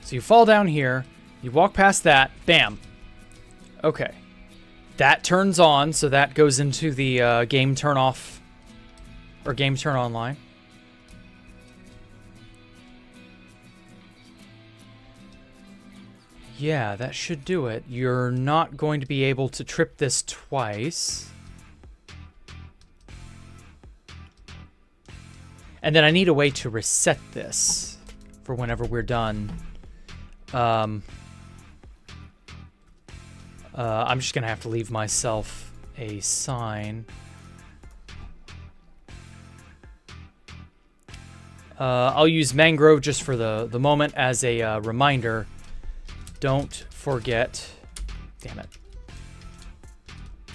Speaker 1: So you fall down here, you walk past that, bam. Okay. That turns on, so that goes into the game turn off, or game turn online. Yeah, that should do it. You're not going to be able to trip this twice. And then I need a way to reset this for whenever we're done. I'm just gonna have to leave myself a sign. I'll use mangrove just for the moment as a reminder. Don't forget, damn it,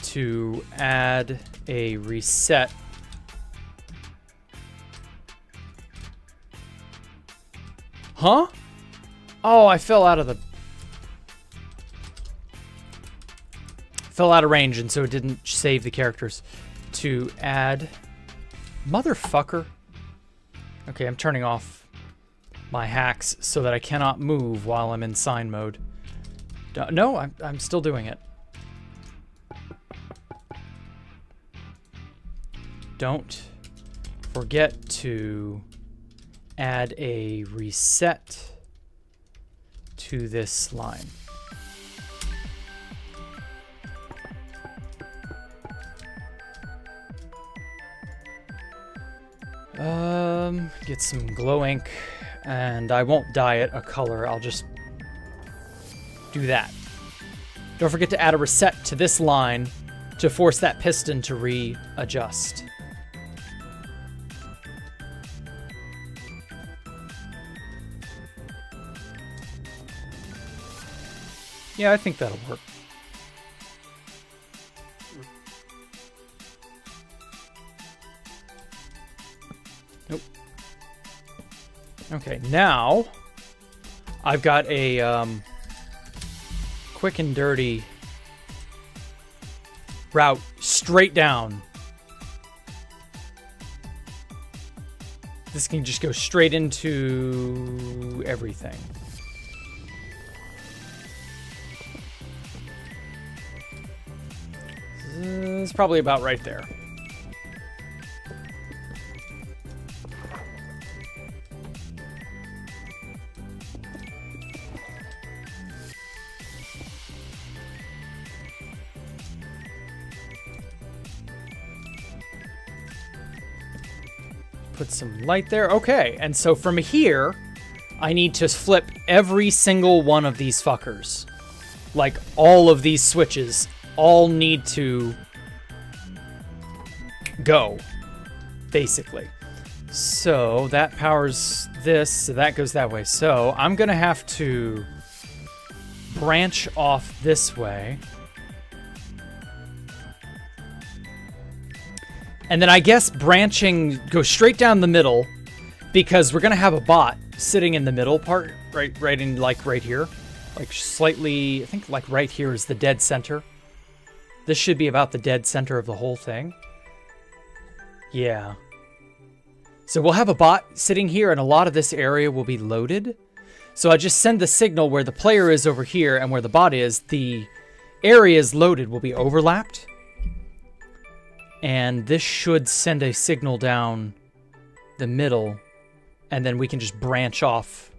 Speaker 1: to add a reset. Huh? Oh, I fell out of the... fell out of range, and so it didn't save the characters. To add... Motherfucker. Okay, I'm turning off my hacks so that I cannot move while I'm in sign mode. No, I'm still doing it. Don't forget to add a reset to this line. Get some glow ink, and I won't dye it a color. I'll just do that. Don't forget to add a reset to this line to force that piston to readjust. Yeah, I think that'll work. Nope. Okay, now I've got a quick and dirty route straight down. This can just go straight into everything. It's probably about right there. Put some light there. Okay, and so from here, I need to flip every single one of these fuckers. Like, all of these switches all need to go, basically. So that powers this, so that goes that way. So I'm gonna have to branch off this way. And then I guess branching goes straight down the middle, because we're gonna have a bot sitting in the middle part, right in like right here. Like slightly, I think like right here is the dead center. This should be about the dead center of the whole thing. Yeah. So we'll have a bot sitting here, and a lot of this area will be loaded. So I just send the signal where the player is over here and where the bot is. The areas loaded will be overlapped. And this should send a signal down the middle, and then we can just branch off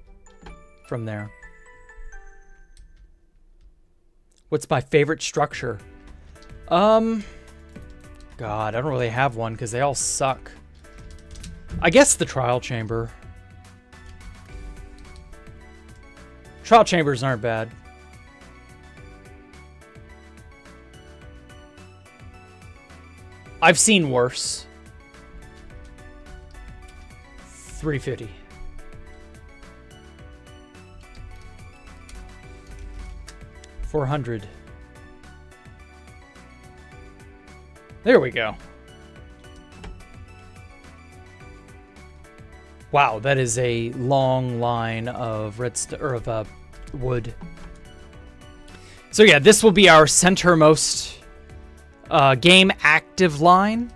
Speaker 1: from there. What's my favorite structure? God, I don't really have one because they all suck. I guess the trial chamber. Trial chambers aren't bad. I've seen worse. 350. $400. There we go. Wow, that is a long line of redstone or of wood. So yeah, this will be our centermost game active line.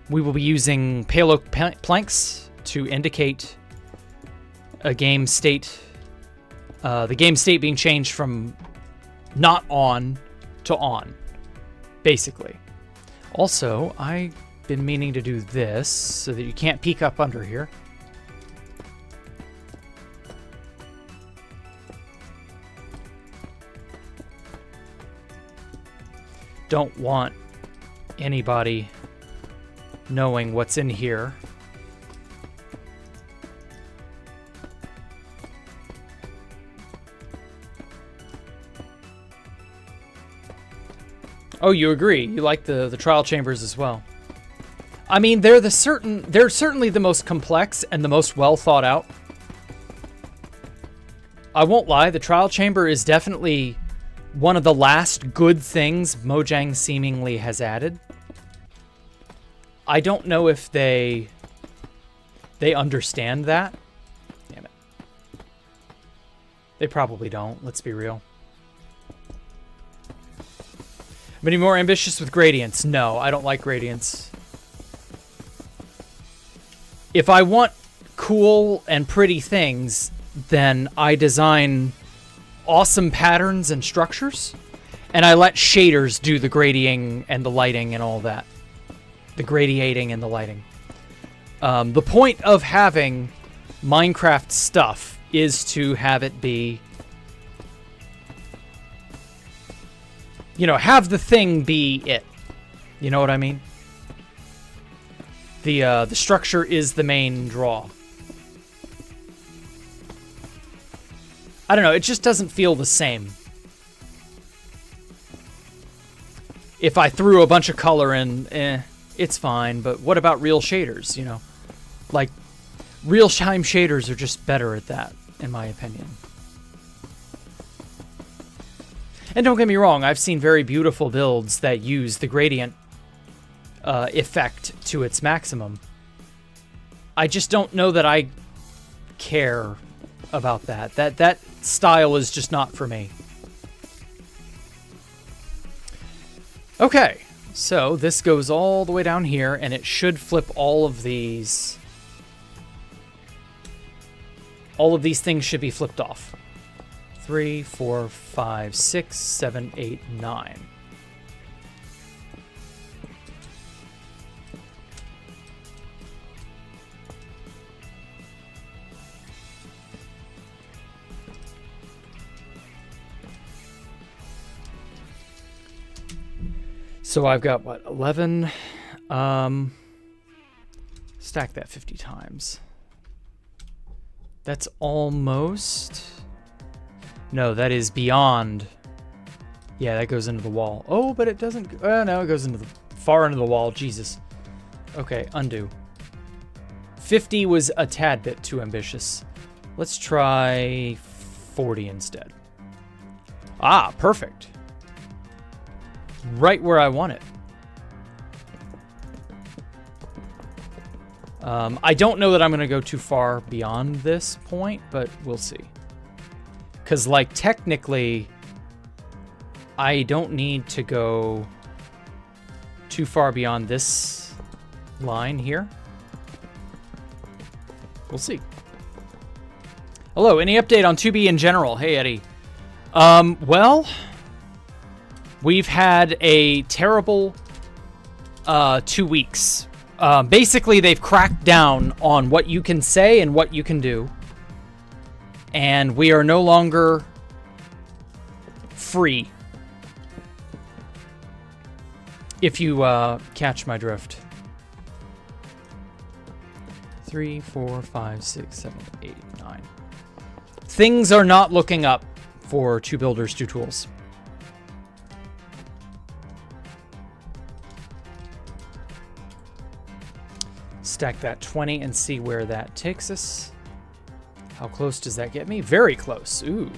Speaker 1: We will be using pale oak planks to indicate a game state. The game state being changed from not on to on, basically. Also, I've been meaning to do this so that you can't peek up under here. Don't want anybody knowing what's in here. Oh, you agree. You like the trial chambers as well. I mean, they're certainly the most complex and the most well thought out. I won't lie, the trial chamber is definitely one of the last good things Mojang seemingly has added. I don't know if they understand that. Damn it. They probably don't, let's be real. Any more ambitious with gradients? No, I don't like gradients. If I want cool and pretty things, then I design awesome patterns and structures, and I let shaders do the grading and the lighting and all that. The gradiating and the lighting. The point of having Minecraft stuff is to have it be, you know, have the thing be it. You know what I mean? The structure is the main draw. I don't know, it just doesn't feel the same. If I threw a bunch of color in, it's fine, but what about real shaders, you know? Like, real-time shaders are just better at that, in my opinion. And don't get me wrong, I've seen very beautiful builds that use the gradient effect to its maximum. I just don't know that I care about that. That style is just not for me. Okay, so this goes all the way down here, and it should flip all of these. All of these things should be flipped off. 3, 4, 5, 6, 7, 8, 9. So I've got, what, 11? Stack that 50 times. That's almost... No, that is beyond. Yeah, that goes into the wall. Oh, but it doesn't... no, it goes into the far into the wall. Jesus. Okay, undo. 50 was a tad bit too ambitious. Let's try 40 instead. Ah, perfect. Right where I want it. I don't know that I'm going to go too far beyond this point, but we'll see. Because, like, technically, I don't need to go too far beyond this line here. We'll see. Hello, any update on 2B in general? Hey, Eddie. Well, we've had a terrible 2 weeks. Basically, they've cracked down on what you can say and what you can do. And we are no longer free. If you catch my drift. 3, 4, 5, 6, 7, 8, 9. Things are not looking up for 2 Builders, 2 Tools. Stack that 20 and see where that takes us. How close does that get me? Very close. Ooh.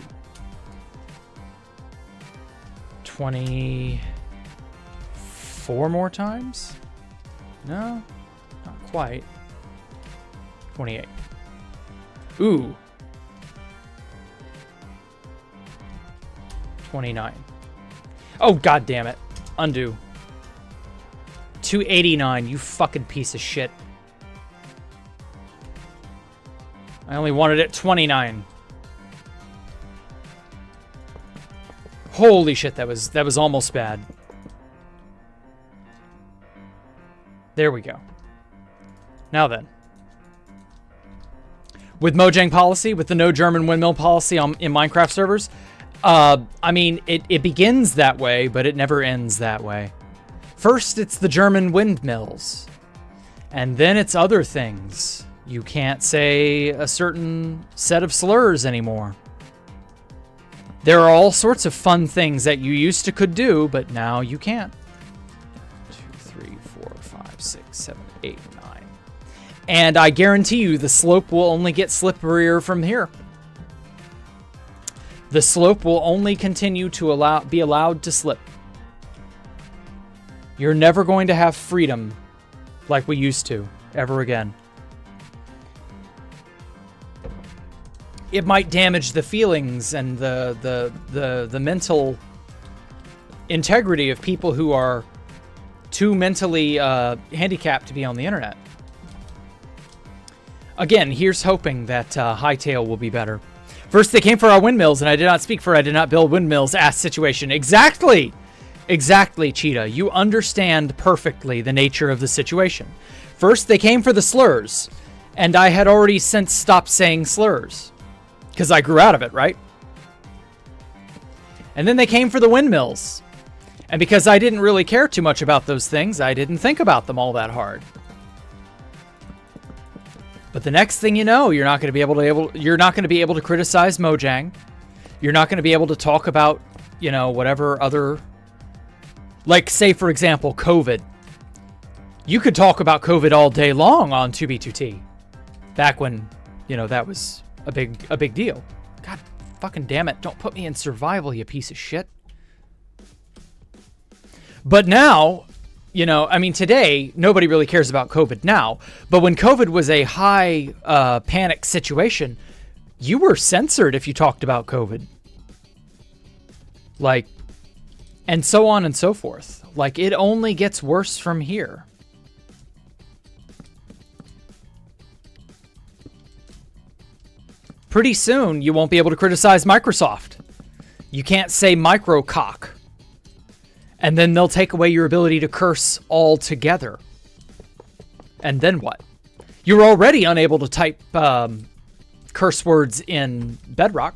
Speaker 1: 24 more times? No, not quite. 28. Ooh. 29. Oh, god damn it. Undo. 289, you fucking piece of shit. I only wanted it 29. Holy shit, that was almost bad. There we go. Now then. With Mojang policy, with the no German windmill policy in Minecraft servers, I mean, it begins that way, but it never ends that way. First, it's the German windmills. And then it's other things. You can't say a certain set of slurs anymore. There are all sorts of fun things that you used to could do, but now you can't. 2, 3, 4, 5, 6, 7, 8, 9. And I guarantee you the slope will only get slipperier from here. The slope will only continue to be allowed to slip. You're never going to have freedom like we used to, ever again. It might damage the feelings and the mental integrity of people who are too mentally handicapped to be on the internet. Again, here's hoping that Hightail will be better. First, they came for our windmills, and I did not speak for I did not build windmills ass situation. Exactly! Exactly, Cheetah. You understand perfectly the nature of the situation. First, they came for the slurs, and I had already since stopped saying slurs. Because I grew out of it, right? And then they came for the windmills. And because I didn't really care too much about those things, I didn't think about them all that hard. But the next thing you know, you're not going to be able to criticize Mojang. You're not going to be able to talk about, you know, whatever other, like, say for example, COVID. You could talk about COVID all day long on 2B2T. Back when, you know, that was a big deal. God fucking damn it. Don't put me in survival, you piece of shit. But now, you know, I mean, today, nobody really cares about COVID now. But when COVID was a high panic situation, you were censored if you talked about COVID. Like, and so on and so forth. Like, it only gets worse from here. Pretty soon, you won't be able to criticize Microsoft. You can't say microcock. And then they'll take away your ability to curse altogether. And then what? You're already unable to type curse words in Bedrock.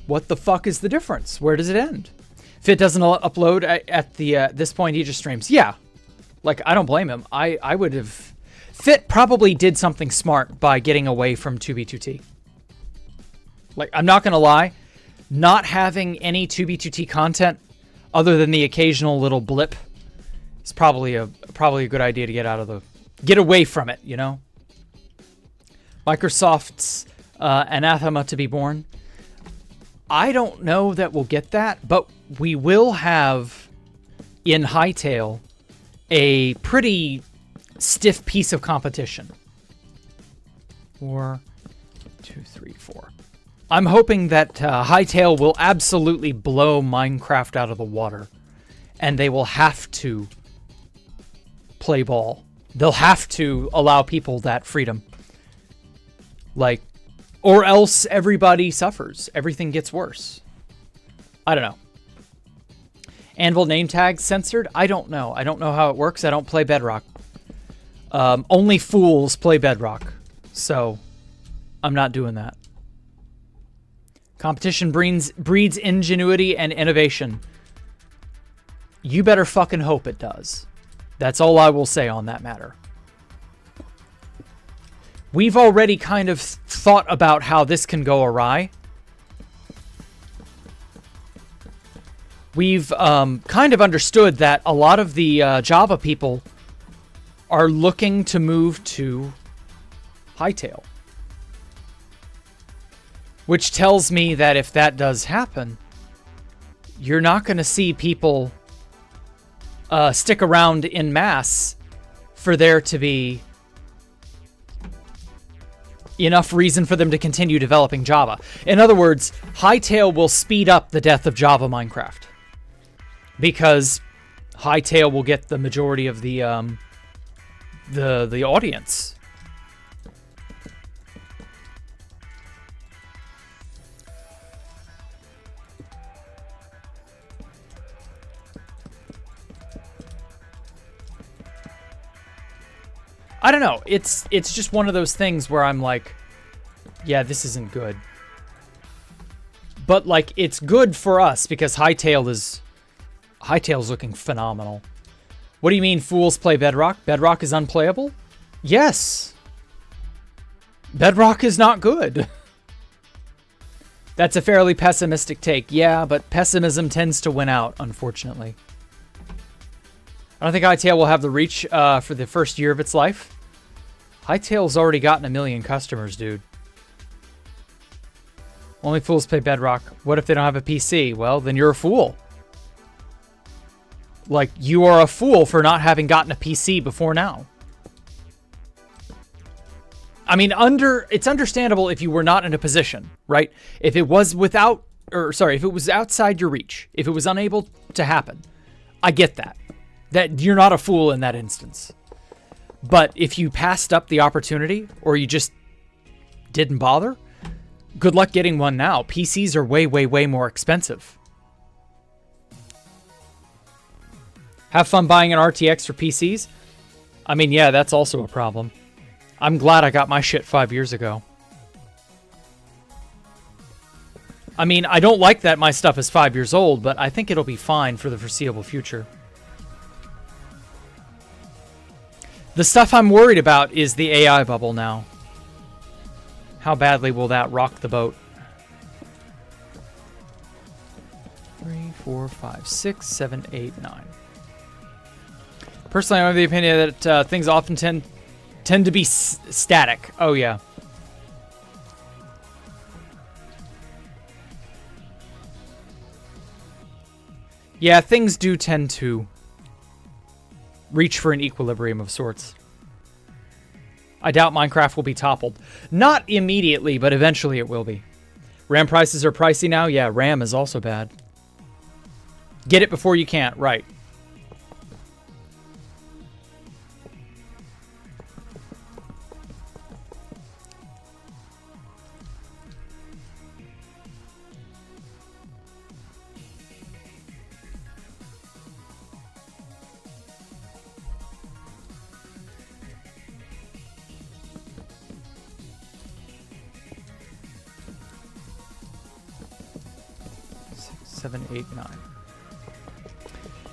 Speaker 1: What the fuck is the difference? Where does it end? Fit doesn't upload at this point. He just streams. Yeah, like I don't blame him. I would have. Fit probably did something smart by getting away from 2B2T. Like, I'm not gonna lie, not having any 2B2T content other than the occasional little blip is probably a good idea to get away from it, you know? Microsoft's anathema to be born. I don't know that we'll get that, but we will have in Hightail a pretty stiff piece of competition. 4, 2, 3, 4. I'm hoping that Hightail will absolutely blow Minecraft out of the water, and they will have to play ball. They'll have to allow people that freedom. Like, or else everybody suffers. Everything gets worse. I don't know. Anvil name tags censored? I don't know. I don't know how it works. I don't play Bedrock. Only fools play Bedrock, so I'm not doing that. Competition breeds ingenuity and innovation. You better fucking hope it does. That's all I will say on that matter. We've already kind of thought about how this can go awry. We've kind of understood that a lot of the Java people are looking to move to Hightail. Which tells me that if that does happen, you're not going to see people stick around en masse for there to be enough reason for them to continue developing Java. In other words, Hightail will speed up the death of Java Minecraft. Because Hightail will get the majority of the audience. I don't know. It's just one of those things where I'm like, yeah, this isn't good. But like, it's good for us because Hightail's looking phenomenal. What do you mean fools play Bedrock? Bedrock is unplayable? Yes. Bedrock is not good. That's a fairly pessimistic take. Yeah, but pessimism tends to win out, unfortunately. I don't think Hightail will have the reach for the first year of its life. Hightail's already gotten 1 million customers, dude. Only fools play Bedrock. What if they don't have a PC? Well, then you're a fool. Like, you are a fool for not having gotten a PC before now. I mean, it's understandable if you were not in a position, right? If it was if it was outside your reach, if it was unable to happen, I get that. That you're not a fool in that instance. But if you passed up the opportunity, or you just didn't bother, good luck getting one now. PCs are way, way, way more expensive. Have fun buying an RTX for PCs? I mean, yeah, that's also a problem. I'm glad I got my shit 5 years ago. I mean, I don't like that my stuff is 5 years old, but I think it'll be fine for the foreseeable future. The stuff I'm worried about is the AI bubble now. How badly will that rock the boat? 3, 4, 5, 6, 7, 8, 9. Personally, I'm of the opinion that things often tend to be static. Oh, yeah. Yeah, things do tend to reach for an equilibrium of sorts. I doubt Minecraft will be toppled. Not immediately, but eventually it will be. RAM prices are pricey now? Yeah, RAM is also bad. Get it before you can't, right. Seven, 8, 9.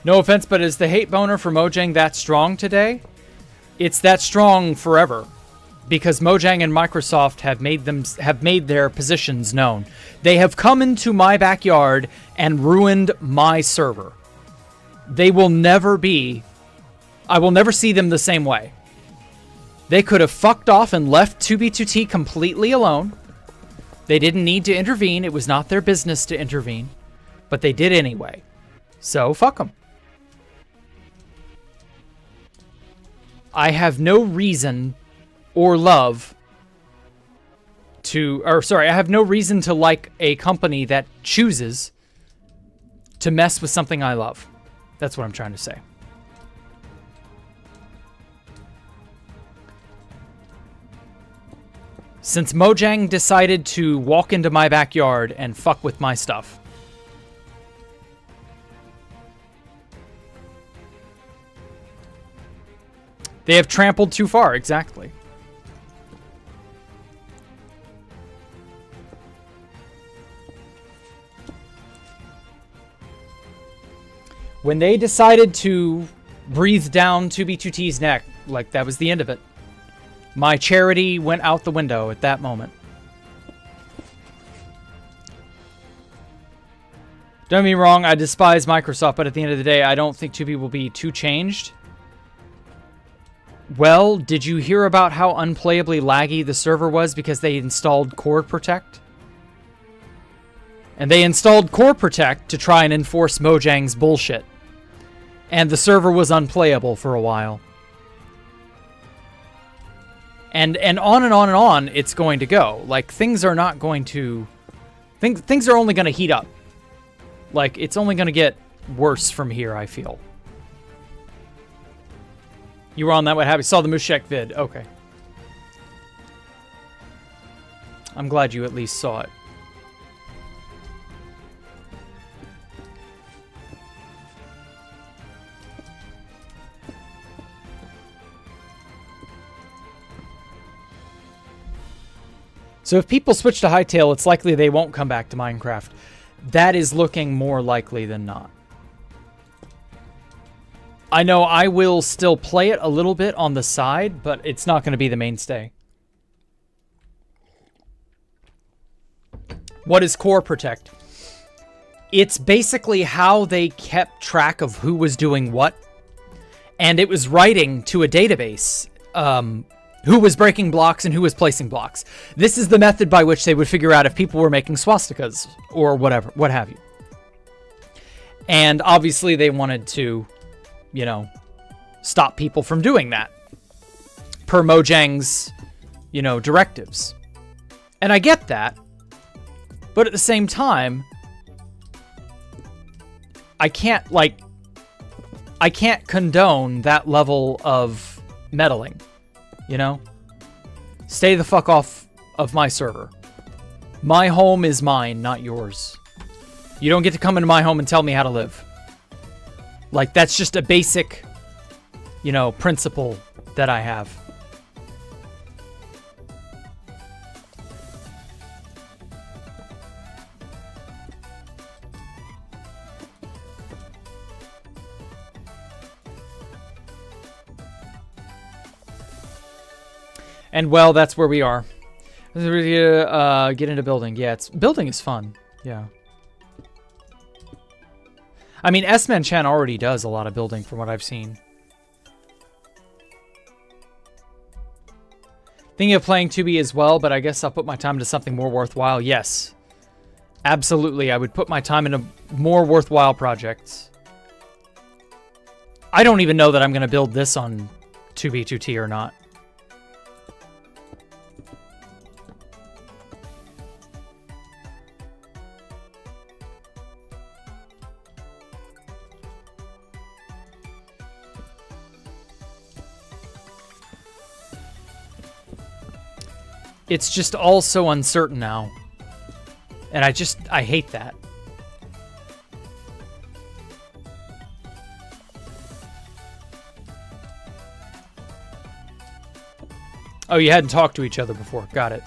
Speaker 1: No offense, but is the hate boner for Mojang that strong today? It's that strong forever, because Mojang and Microsoft have made their positions known. They have come into my backyard and ruined my server. They will never be. I will never see them the same way. They could have fucked off and left 2B2T completely alone. They didn't need to intervene. It was not their business to intervene. But they did anyway. So, fuck them. I have no reason or love to... Or, sorry, I have no reason to like a company that chooses to mess with something I love. That's what I'm trying to say. Since Mojang decided to walk into my backyard and fuck with my stuff, they have trampled too far, exactly. When they decided to breathe down 2B2T's neck, like that was the end of it. My charity went out the window at that moment. Don't get me wrong, I despise Microsoft, but at the end of the day, I don't think 2B will be too changed. Well, did you hear about how unplayably laggy the server was because they installed Core Protect? And they installed Core Protect to try and enforce Mojang's bullshit. And the server was unplayable for a while. And on and on and on it's going to go. Like, things are not going to... Things are only going to heat up. Like, it's only going to get worse from here, I feel. You were on that, what happened? Saw the Mushek vid. Okay. I'm glad you at least saw it. So if people switch to Hytale, it's likely they won't come back to Minecraft. That is looking more likely than not. I know I will still play it a little bit on the side, but it's not going to be the mainstay. What is Core Protect? It's basically how they kept track of who was doing what, and it was writing to a database who was breaking blocks and who was placing blocks. This is the method by which they would figure out if people were making swastikas or whatever, what have you. And obviously they wanted to, you know, stop people from doing that per Mojang's, you know, directives. And I get that, but at the same time, I can't condone that level of meddling, you know? Stay the fuck off of my server. My home is mine, not yours. You don't get to come into my home and tell me how to live. Like, that's just a basic, you know, principle that I have. And, well, that's where we are. Get into building. Yeah, building is fun. Yeah. I mean, S-Man Chan already does a lot of building from what I've seen. Thinking of playing 2B as well, but I guess I'll put my time into something more worthwhile. Yes. Absolutely, I would put my time into more worthwhile projects. I don't even know that I'm going to build this on 2B2T or not. It's just all so uncertain now. And I hate that. Oh, you hadn't talked to each other before. Got it.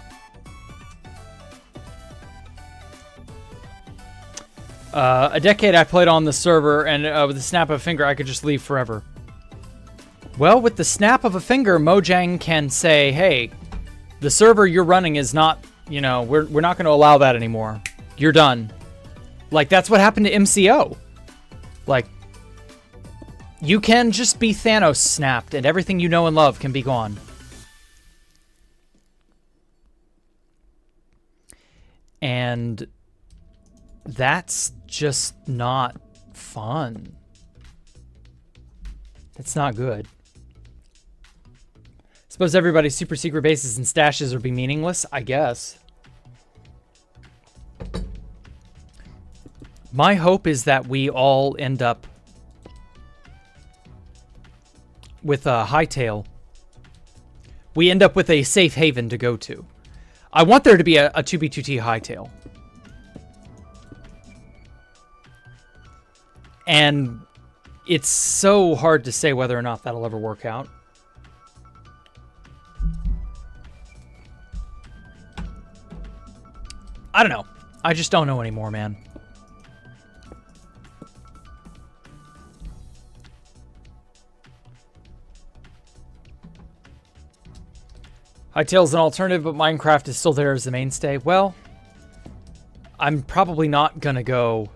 Speaker 1: A decade I played on the server, and with the snap of a finger, I could just leave forever. Well, with the snap of a finger, Mojang can say, hey, the server you're running is not, you know, we're not going to allow that anymore. You're done. Like, that's what happened to MCO. Like, you can just be Thanos snapped, and everything you know and love can be gone. And that's just not fun. It's not good. Suppose everybody's super secret bases and stashes would be meaningless? I guess. My hope is that we all end up with a hightail. We end up with a safe haven to go to. I want there to be a 2B2T hightail. And it's so hard to say whether or not that'll ever work out. I don't know. I just don't know anymore, man. Hightail's an alternative, but Minecraft is still there as the mainstay. Well, I'm probably not gonna go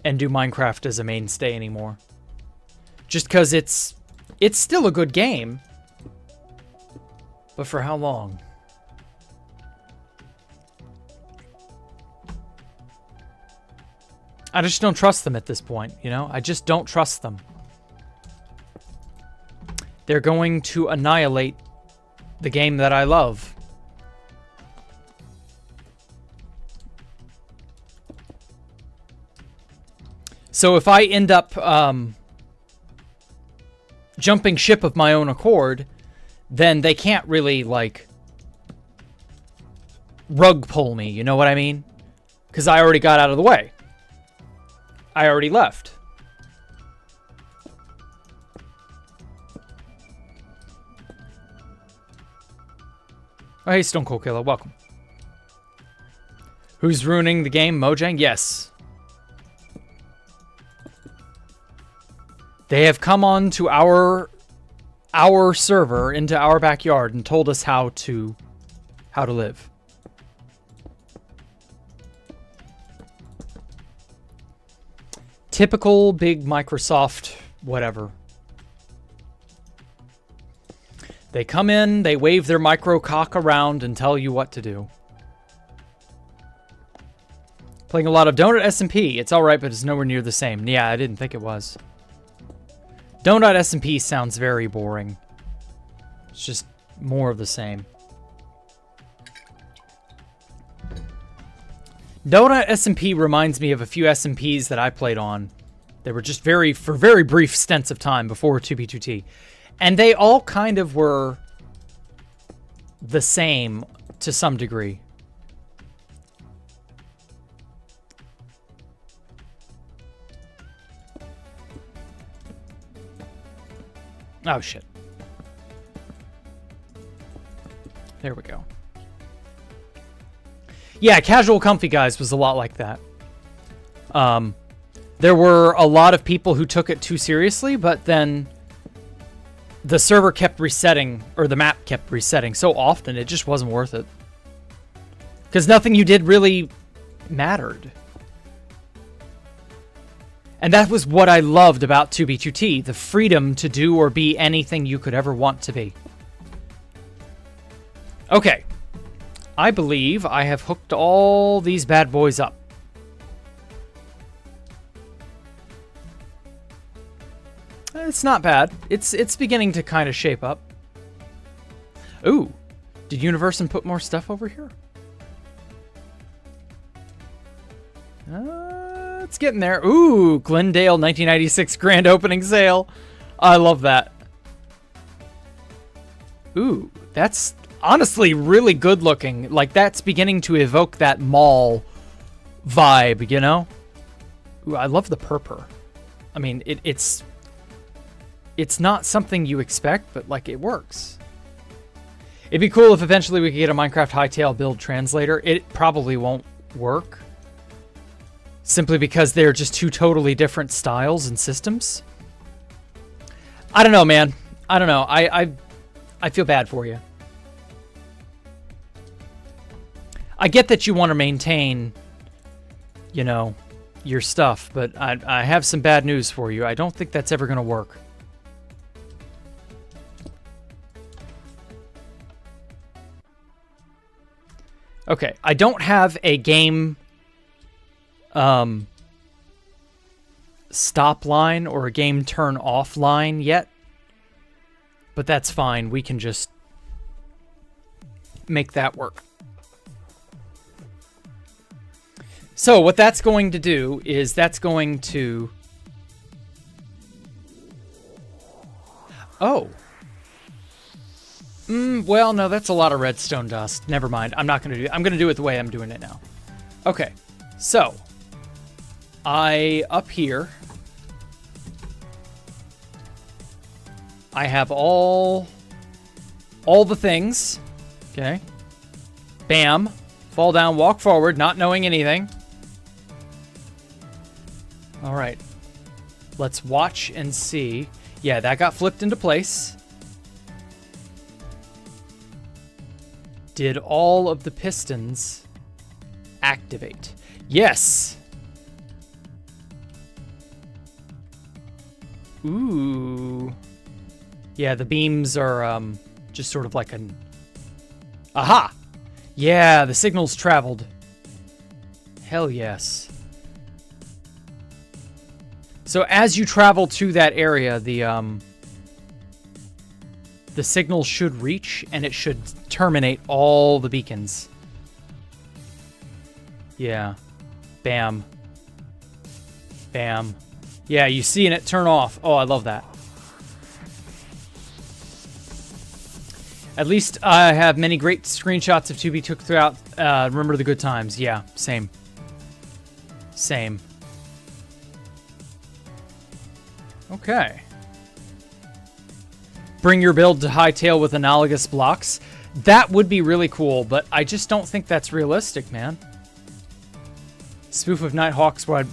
Speaker 1: and do Minecraft as a mainstay anymore. Just because it's still a good game. But for how long? I just don't trust them at this point, you know? I just don't trust them. They're going to annihilate the game that I love. So if I end up jumping ship of my own accord, then they can't really, like, rug pull me, you know what I mean? Because I already got out of the way. I already left. Oh, hey, Stone Cold Killer, welcome. Who's ruining the game? Mojang? Yes. They have come on to our server, into our backyard, and told us how to live. Typical big Microsoft whatever. They come in, they wave their micro cock around and tell you what to do. Playing a lot of Donut SMP. It's alright, but it's nowhere near the same. Yeah, I didn't think it was. Donut SMP sounds very boring. It's just more of the same. Donut SMP reminds me of a few SMPs that I played on. They were just for very brief stints of time before 2B2T. And they all kind of were the same to some degree. Oh, shit. There we go. Yeah, Casual Comfy Guys was a lot like that. There were a lot of people who took it too seriously, but then the server kept resetting, or the map kept resetting so often, it just wasn't worth it. Because nothing you did really mattered. And that was what I loved about 2B2T, the freedom to do or be anything you could ever want to be. Okay. I believe I have hooked all these bad boys up. It's not bad. It's beginning to kind of shape up. Ooh. Did Universon put more stuff over here? It's getting there. Ooh, Glendale 1996 grand opening sale. I love that. Ooh, that's honestly really good looking. Like, that's beginning to evoke that mall vibe, you know? Ooh, I love the purple. I mean, it's not something you expect, but, like, it works. It'd be cool if eventually we could get a Minecraft Hightail build translator. It probably won't work. Simply because they're just two totally different styles and systems. I don't know, man. I don't know. I feel bad for you. I get that you want to maintain, you know, your stuff, but I have some bad news for you. I don't think that's ever going to work. Okay, I don't have a game stop line or a game turn off line yet, but that's fine. We can just make that work. So what that's going to do is that's going to... Oh. Well, no, that's a lot of redstone dust. Never mind. I'm not going to do it. I'm going to do it the way I'm doing it now. Okay. So, up here, I have all the things. Okay. Bam. Fall down, walk forward, not knowing anything. All right. Let's watch and see. Yeah, that got flipped into place. Did all of the pistons activate? Yes. Ooh. Yeah, the beams are just sort of like an... Aha! Yeah, the signal's traveled. Hell yes. So as you travel to that area, the signal should reach, and it should terminate all the beacons. Yeah. Bam. Bam. Yeah, you see it turn off. Oh, I love that. At least I have many great screenshots of 2B took throughout. Remember the good times. Yeah, same. Same. Okay. Bring your build to Hightail with analogous blocks. That would be really cool, but I just don't think that's realistic, man. Spoof of Nighthawks by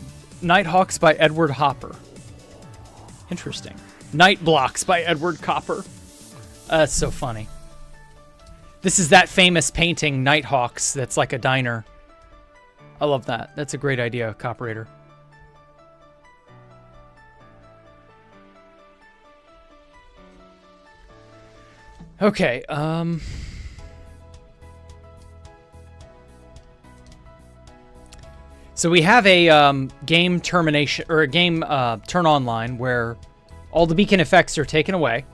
Speaker 1: Edward Hopper. Interesting. Night Blocks by Edward Copper. That's so funny. This is that famous painting, Nighthawks, that's like a diner. I love that. That's a great idea, Copperator. Okay, so we have a game termination, or a game turn on line where all the beacon effects are taken away.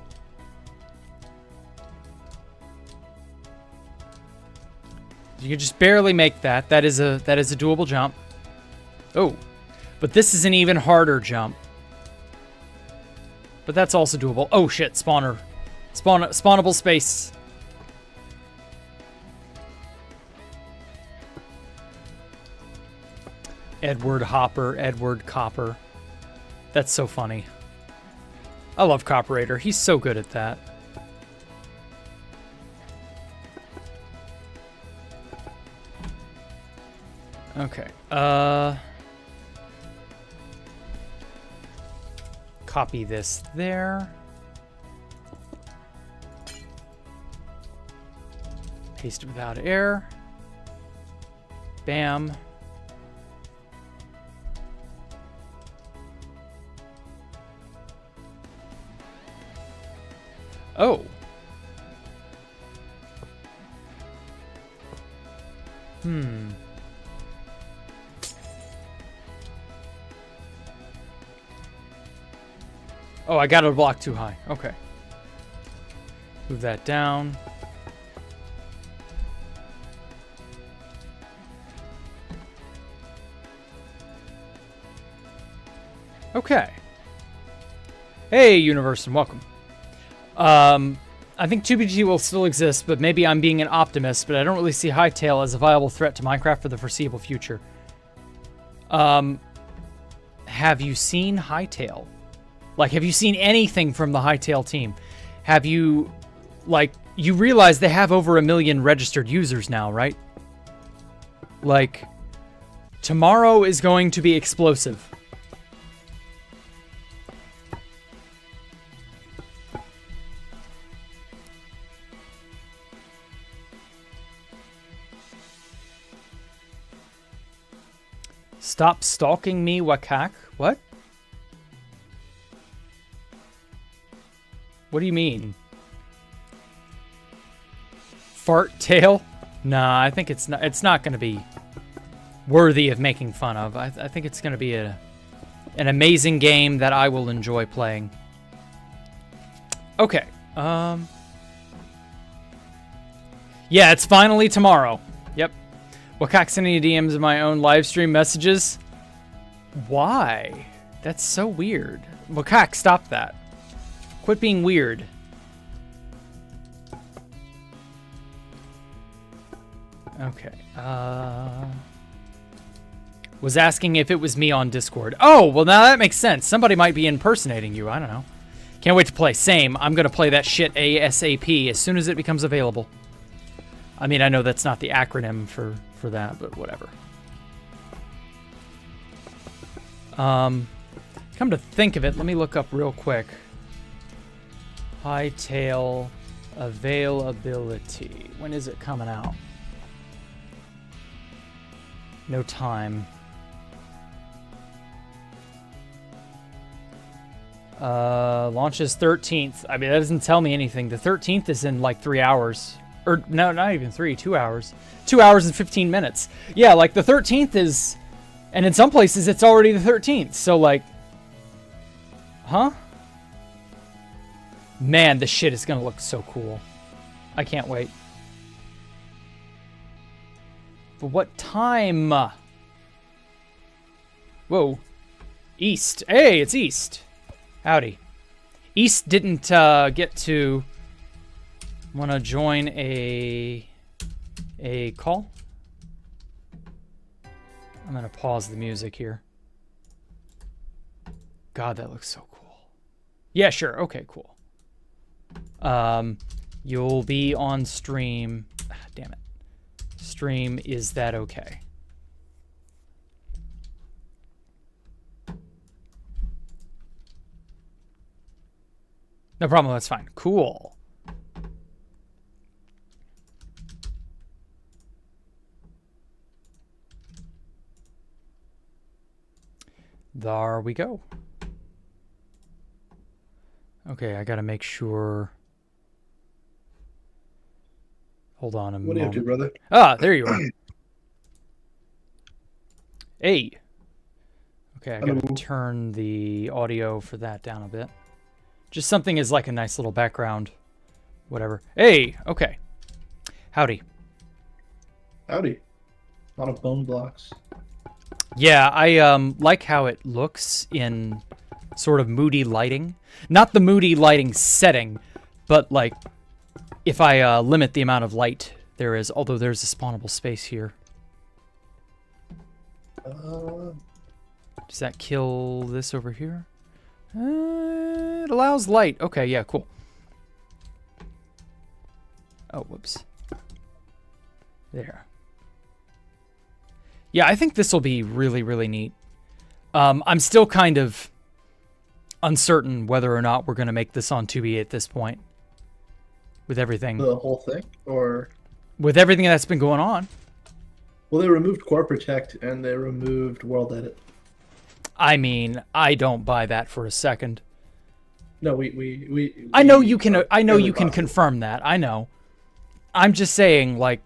Speaker 1: You can just barely make that. That is a doable jump. Oh, but this is an even harder jump. But that's also doable. Oh shit, spawner. Spawnable space. Edward Hopper, Edward Copper. That's so funny. I love Copperator. He's so good at that. Okay. Copy this there. Haste without air. Bam. Oh. Oh, I got a block too high. Okay. Move that down. Okay. Hey, universe, and welcome. I think 2BG will still exist, but maybe I'm being an optimist, but I don't really see Hytale as a viable threat to Minecraft for the foreseeable future. Have you seen Hytale? Like, have you seen anything from the Hytale team? Have you, like, you realize they have over 1 million registered users now, right? Like, tomorrow is going to be explosive. Stop stalking me, Wakak. What? What do you mean? Fart tail? Nah, I think it's not going to be worthy of making fun of. I think it's going to be an amazing game that I will enjoy playing. Okay. Yeah, it's finally tomorrow. Yep. Wakak sending DMs in my own live stream messages. Why? That's so weird. Wakak, stop that. Quit being weird. Okay. Was asking if it was me on Discord. Oh, well now that makes sense. Somebody might be impersonating you. I don't know. Can't wait to play. Same. I'm going to play that shit ASAP as soon as it becomes available. I mean, I know that's not the acronym for that, but whatever. Come to think of it, let me look up real quick. Hytale availability. When is it coming out? No time. Launches 13th. I mean, that doesn't tell me anything. The 13th is in like 3 hours. Or, no, not even 3, 2 hours. 2 hours and 15 minutes. Yeah, like the 13th is... And in some places, it's already the 13th. So, like... Huh? Man, this shit is gonna look so cool. I can't wait. But what time? Whoa. East. Hey, it's East. Howdy. East didn't get to... Want to join a call? I'm going to pause the music here. God, that looks so cool. Yeah, sure. Okay, cool. You'll be on stream. Ah, damn it. Stream, is that okay? No problem, that's fine. Cool. There we go. Okay, I gotta make sure. Hold on a moment.
Speaker 2: What do you have to, brother?
Speaker 1: Ah, there you are. Hey. Okay, I gotta turn the audio for that down a bit. Just something as like a nice little background. Whatever. Hey, okay. Howdy.
Speaker 2: Howdy. A lot of bone blocks.
Speaker 1: Yeah, I like how it looks in sort of moody lighting. Not the moody lighting setting, but like if I limit the amount of light there is, although there's a spawnable space here. Does that kill this over here? It allows light. Okay, yeah, cool. Oh, whoops. There. Yeah, I think this will be really, really neat. I'm still kind of uncertain whether or not we're going to make this on 2B at this point. With everything.
Speaker 2: The whole thing? Or...
Speaker 1: With everything that's been going on.
Speaker 2: Well, they removed Core Protect and they removed World Edit.
Speaker 1: I mean, I don't buy that for a second.
Speaker 2: No,
Speaker 1: I know you can. I know you can confirm that. I know. I'm just saying, like,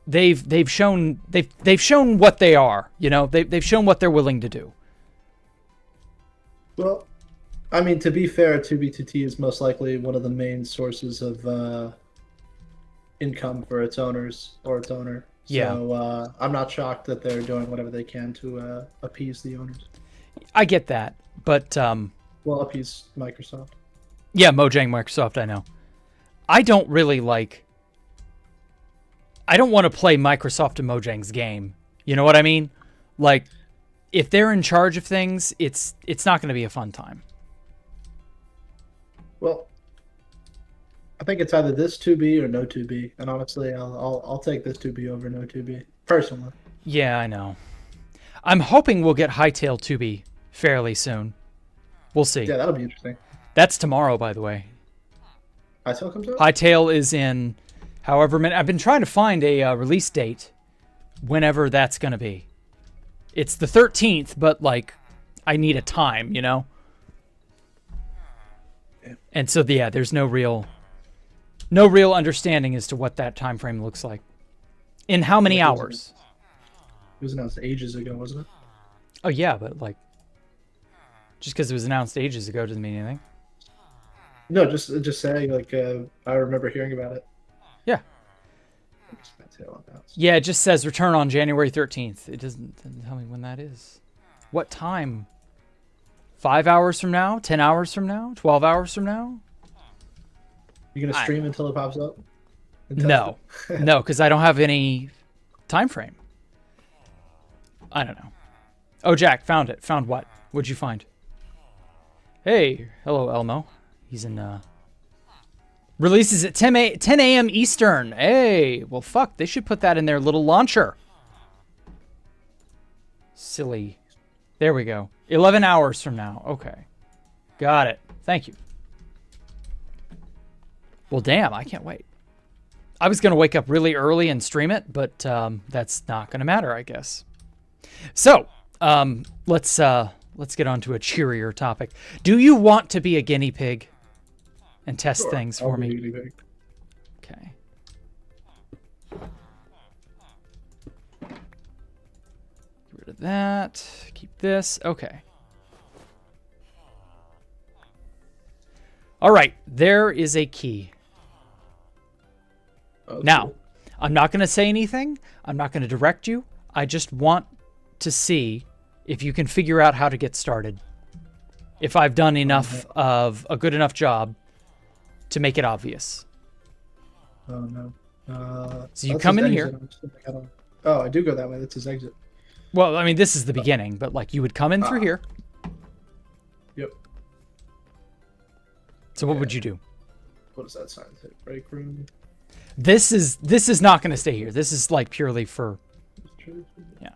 Speaker 1: they've shown what they are. You know, they've shown what they're willing to do.
Speaker 2: Well, I mean, to be fair, 2B2T is most likely one of the main sources of income for its owners or its owner.
Speaker 1: Yeah.
Speaker 2: So I'm not shocked that they're doing whatever they can to appease the owners.
Speaker 1: I get that, but
Speaker 2: well, appease Microsoft.
Speaker 1: Yeah, Mojang Microsoft. I know. I don't really like. I don't want to play Microsoft and Mojang's game. You know what I mean? Like, if they're in charge of things, it's not going to be a fun time.
Speaker 2: Well, I think it's either this 2B or no 2B, and honestly, I'll take this 2B over no 2B personally.
Speaker 1: Yeah, I know. I'm hoping we'll get Hytale 2B fairly soon. We'll see.
Speaker 2: Yeah, that'll be interesting.
Speaker 1: That's tomorrow, by the way.
Speaker 2: Hytale comes out?
Speaker 1: Hytale is in however many. I've been trying to find a release date whenever that's going to be. It's the 13th, but, like, I need a time, you know?
Speaker 2: Yeah.
Speaker 1: And so, yeah, there's no real understanding as to what that time frame looks like. In how many hours?
Speaker 2: It was announced ages ago, wasn't it?
Speaker 1: Oh, yeah, but, like, just because it was announced ages ago doesn't mean anything.
Speaker 2: No, just saying, like, I remember hearing about it.
Speaker 1: Yeah. Yeah, it just says return on January 13th. It doesn't tell me when that is. What time? 5 hours from now? 10 hours from now? 12 hours from now?
Speaker 2: You gonna stream until it pops up?
Speaker 1: No. No, because I don't have any time frame. I don't know. Oh, Jack, found it. Found what? What'd you find? Hey, hello, Elmo. He's in, Releases at 10 a.m. Eastern. Hey, well, fuck. They should put that in their little launcher. Silly. There we go. 11 hours from now. Okay. Got it. Thank you. Well, damn. I can't wait. I was going to wake up really early and stream it, but that's not going to matter, I guess. So, let's get on to a cheerier topic. Do you want to be a guinea pig? And test things for me. Okay. Get rid of that. Keep this. Okay. All right. There is a key. Now,
Speaker 2: cool.
Speaker 1: I'm not going to say anything. I'm not going to direct you. I just want to see if you can figure out how to get started. If I've done enough of a good enough job to make it obvious.
Speaker 2: Oh, no.
Speaker 1: So you come in here.
Speaker 2: Oh, I do go that way. That's his exit.
Speaker 1: Well, I mean, this is the beginning, but, like, you would come in through here.
Speaker 2: Yep.
Speaker 1: So what would you do?
Speaker 2: What does that sign say? Break room?
Speaker 1: This is not going to stay here. This is, like, purely for... Yeah.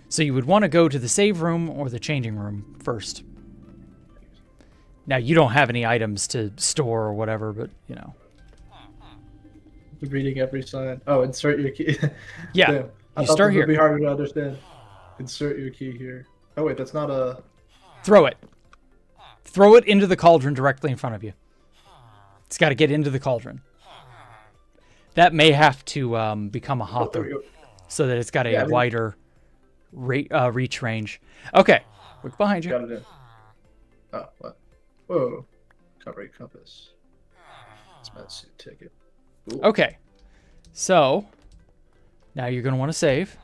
Speaker 1: So you would want to go to the save room or the changing room first. Now, you don't have any items to store or whatever, but, you know.
Speaker 2: Reading every sign. Oh, insert your key.
Speaker 1: Yeah,
Speaker 2: Damn. I
Speaker 1: you
Speaker 2: thought
Speaker 1: start
Speaker 2: this
Speaker 1: here.
Speaker 2: would be harder to understand. Insert your key here. Oh, wait, that's not a...
Speaker 1: Throw it. Throw it into the cauldron directly in front of you. It's got to get into the cauldron. That may have to become a hopper so that it's got a wider reach range. Okay, look behind you.
Speaker 2: Got it in. Oh, what? Whoa. Covering compass. It's my suit ticket. Ooh.
Speaker 1: Okay. So, now you're going to want to save.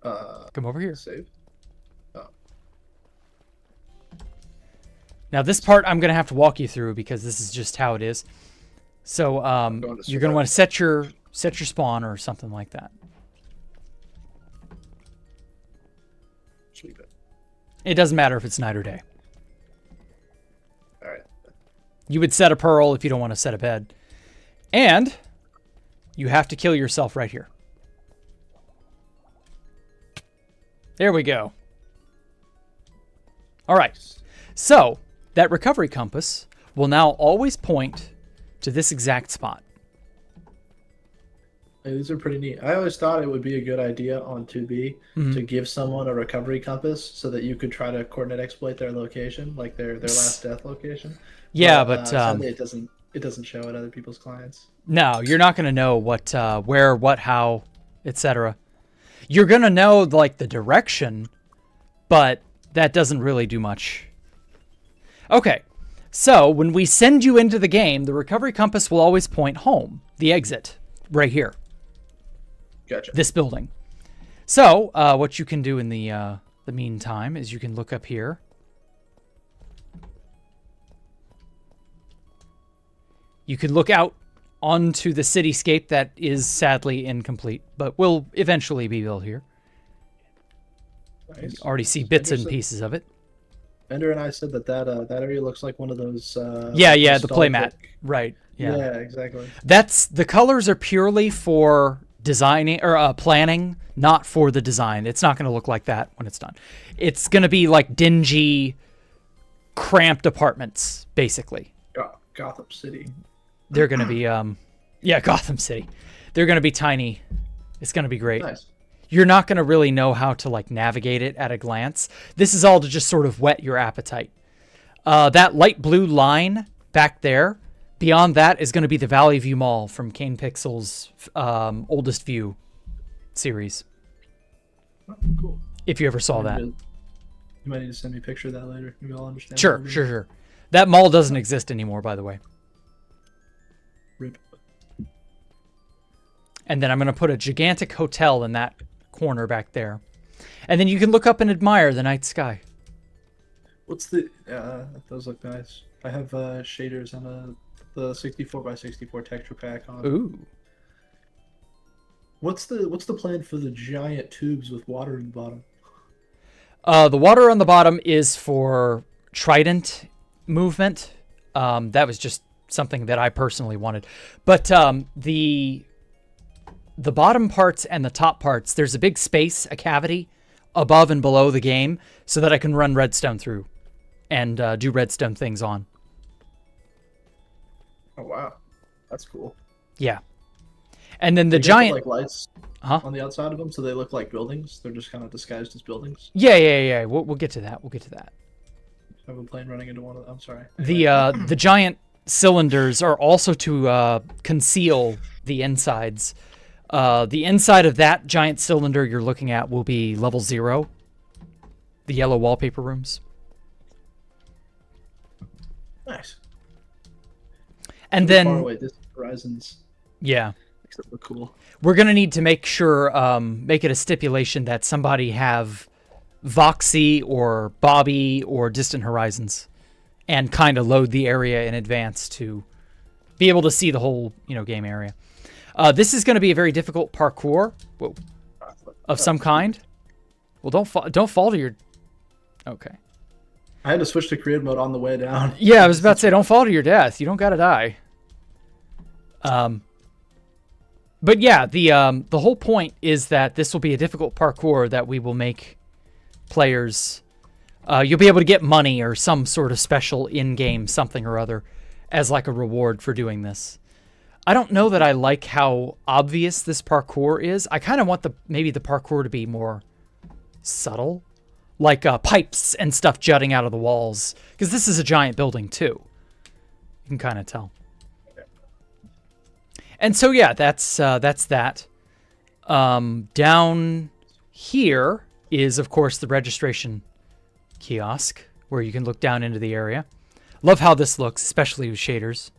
Speaker 1: Come over here.
Speaker 2: Save. Oh.
Speaker 1: Now, this part I'm going to have to walk you through because this is just how it is. So, you're going to want to set your spawn or something like that.
Speaker 2: Sleep it.
Speaker 1: It doesn't matter if it's night or day.
Speaker 2: All right.
Speaker 1: You would set a pearl if you don't want to set a bed. And you have to kill yourself right here. There we go. All right. So that recovery compass will now always point to this exact spot.
Speaker 2: Hey, these are pretty neat. I always thought it would be a good idea on 2B to give someone a recovery compass so that you could try to coordinate exploit their location, like their last death location.
Speaker 1: Yeah, but
Speaker 2: sadly it doesn't show at other people's clients.
Speaker 1: No, you're not going to know what, where, what, how, etc. You're going to know like the direction, but that doesn't really do much. Okay, so when we send you into the game, the recovery compass will always point home, the exit, right here.
Speaker 2: Gotcha.
Speaker 1: This building. So what you can do in the meantime is you can look up here. You can look out onto the cityscape that is sadly incomplete, but will eventually be built here.
Speaker 2: Nice.
Speaker 1: You already see bits and pieces of it.
Speaker 2: Bender and I said that area looks like one of those.
Speaker 1: Yeah, the playmat. Right.
Speaker 2: Yeah, exactly.
Speaker 1: The colors are purely for designing or planning, not for the design. It's not going to look like that when it's done. It's going to be like dingy, cramped apartments, basically.
Speaker 2: Gotham City.
Speaker 1: They're going to be, Gotham City. They're going to be tiny. It's going to be great.
Speaker 2: Nice.
Speaker 1: You're not going to really know how to like navigate it at a glance. This is all to just sort of whet your appetite. That light blue line back there, beyond that is going to be the Valley View Mall from Kane Pixel's Oldest View series.
Speaker 2: Oh, cool.
Speaker 1: If you ever saw that.
Speaker 2: You might need to send me a picture of that later. Maybe I'll understand.
Speaker 1: Sure. That mall doesn't exist anymore, by the way.
Speaker 2: Rip.
Speaker 1: And then I'm going to put a gigantic hotel in that corner back there. And then you can look up and admire the night sky.
Speaker 2: What's the... those look nice. I have shaders on the 64x64 texture pack on.
Speaker 1: Ooh.
Speaker 2: What's the plan for the giant tubes with water in the bottom?
Speaker 1: The water on the bottom is for trident movement. That was just something that I personally wanted. But the bottom parts and the top parts, there's a big space, a cavity above and below the game so that I can run redstone through and do redstone things on.
Speaker 2: Oh, wow. That's cool.
Speaker 1: Yeah. And then the
Speaker 2: They
Speaker 1: giant...
Speaker 2: like lights on the outside of them so they look like buildings. They're just kind of disguised as buildings.
Speaker 1: Yeah. We'll get to that.
Speaker 2: I have a plane running into one of them. I'm sorry.
Speaker 1: The giant cylinders are also to conceal the insides. The inside of that giant cylinder you're looking at will be level 0. The yellow wallpaper rooms.
Speaker 2: Nice.
Speaker 1: And
Speaker 2: Too
Speaker 1: then
Speaker 2: far away, distant horizons.
Speaker 1: Yeah.
Speaker 2: Makes it look cool.
Speaker 1: We're going to need to make sure, make it a stipulation that somebody have Voxy or Bobby or Distant Horizons and kind of load the area in advance to be able to see the whole, game area. This is going to be a very difficult parkour of some kind. Well, don't fall to your... Okay.
Speaker 2: I had to switch to creative mode on the way down.
Speaker 1: Yeah, I was about to say, don't fall to your death. You don't got to die. But yeah, the whole point is that this will be a difficult parkour that we will make players... you'll be able to get money or some sort of special in-game something or other as like a reward for doing this. I don't know that I like how obvious this parkour is. I kind of want maybe the parkour to be more subtle. Like pipes and stuff jutting out of the walls. Because this is a giant building too. You can kind of tell. And so yeah, that's that. Down here is, of course, the registration kiosk, where you can look down into the area. Love how this looks, especially with shaders.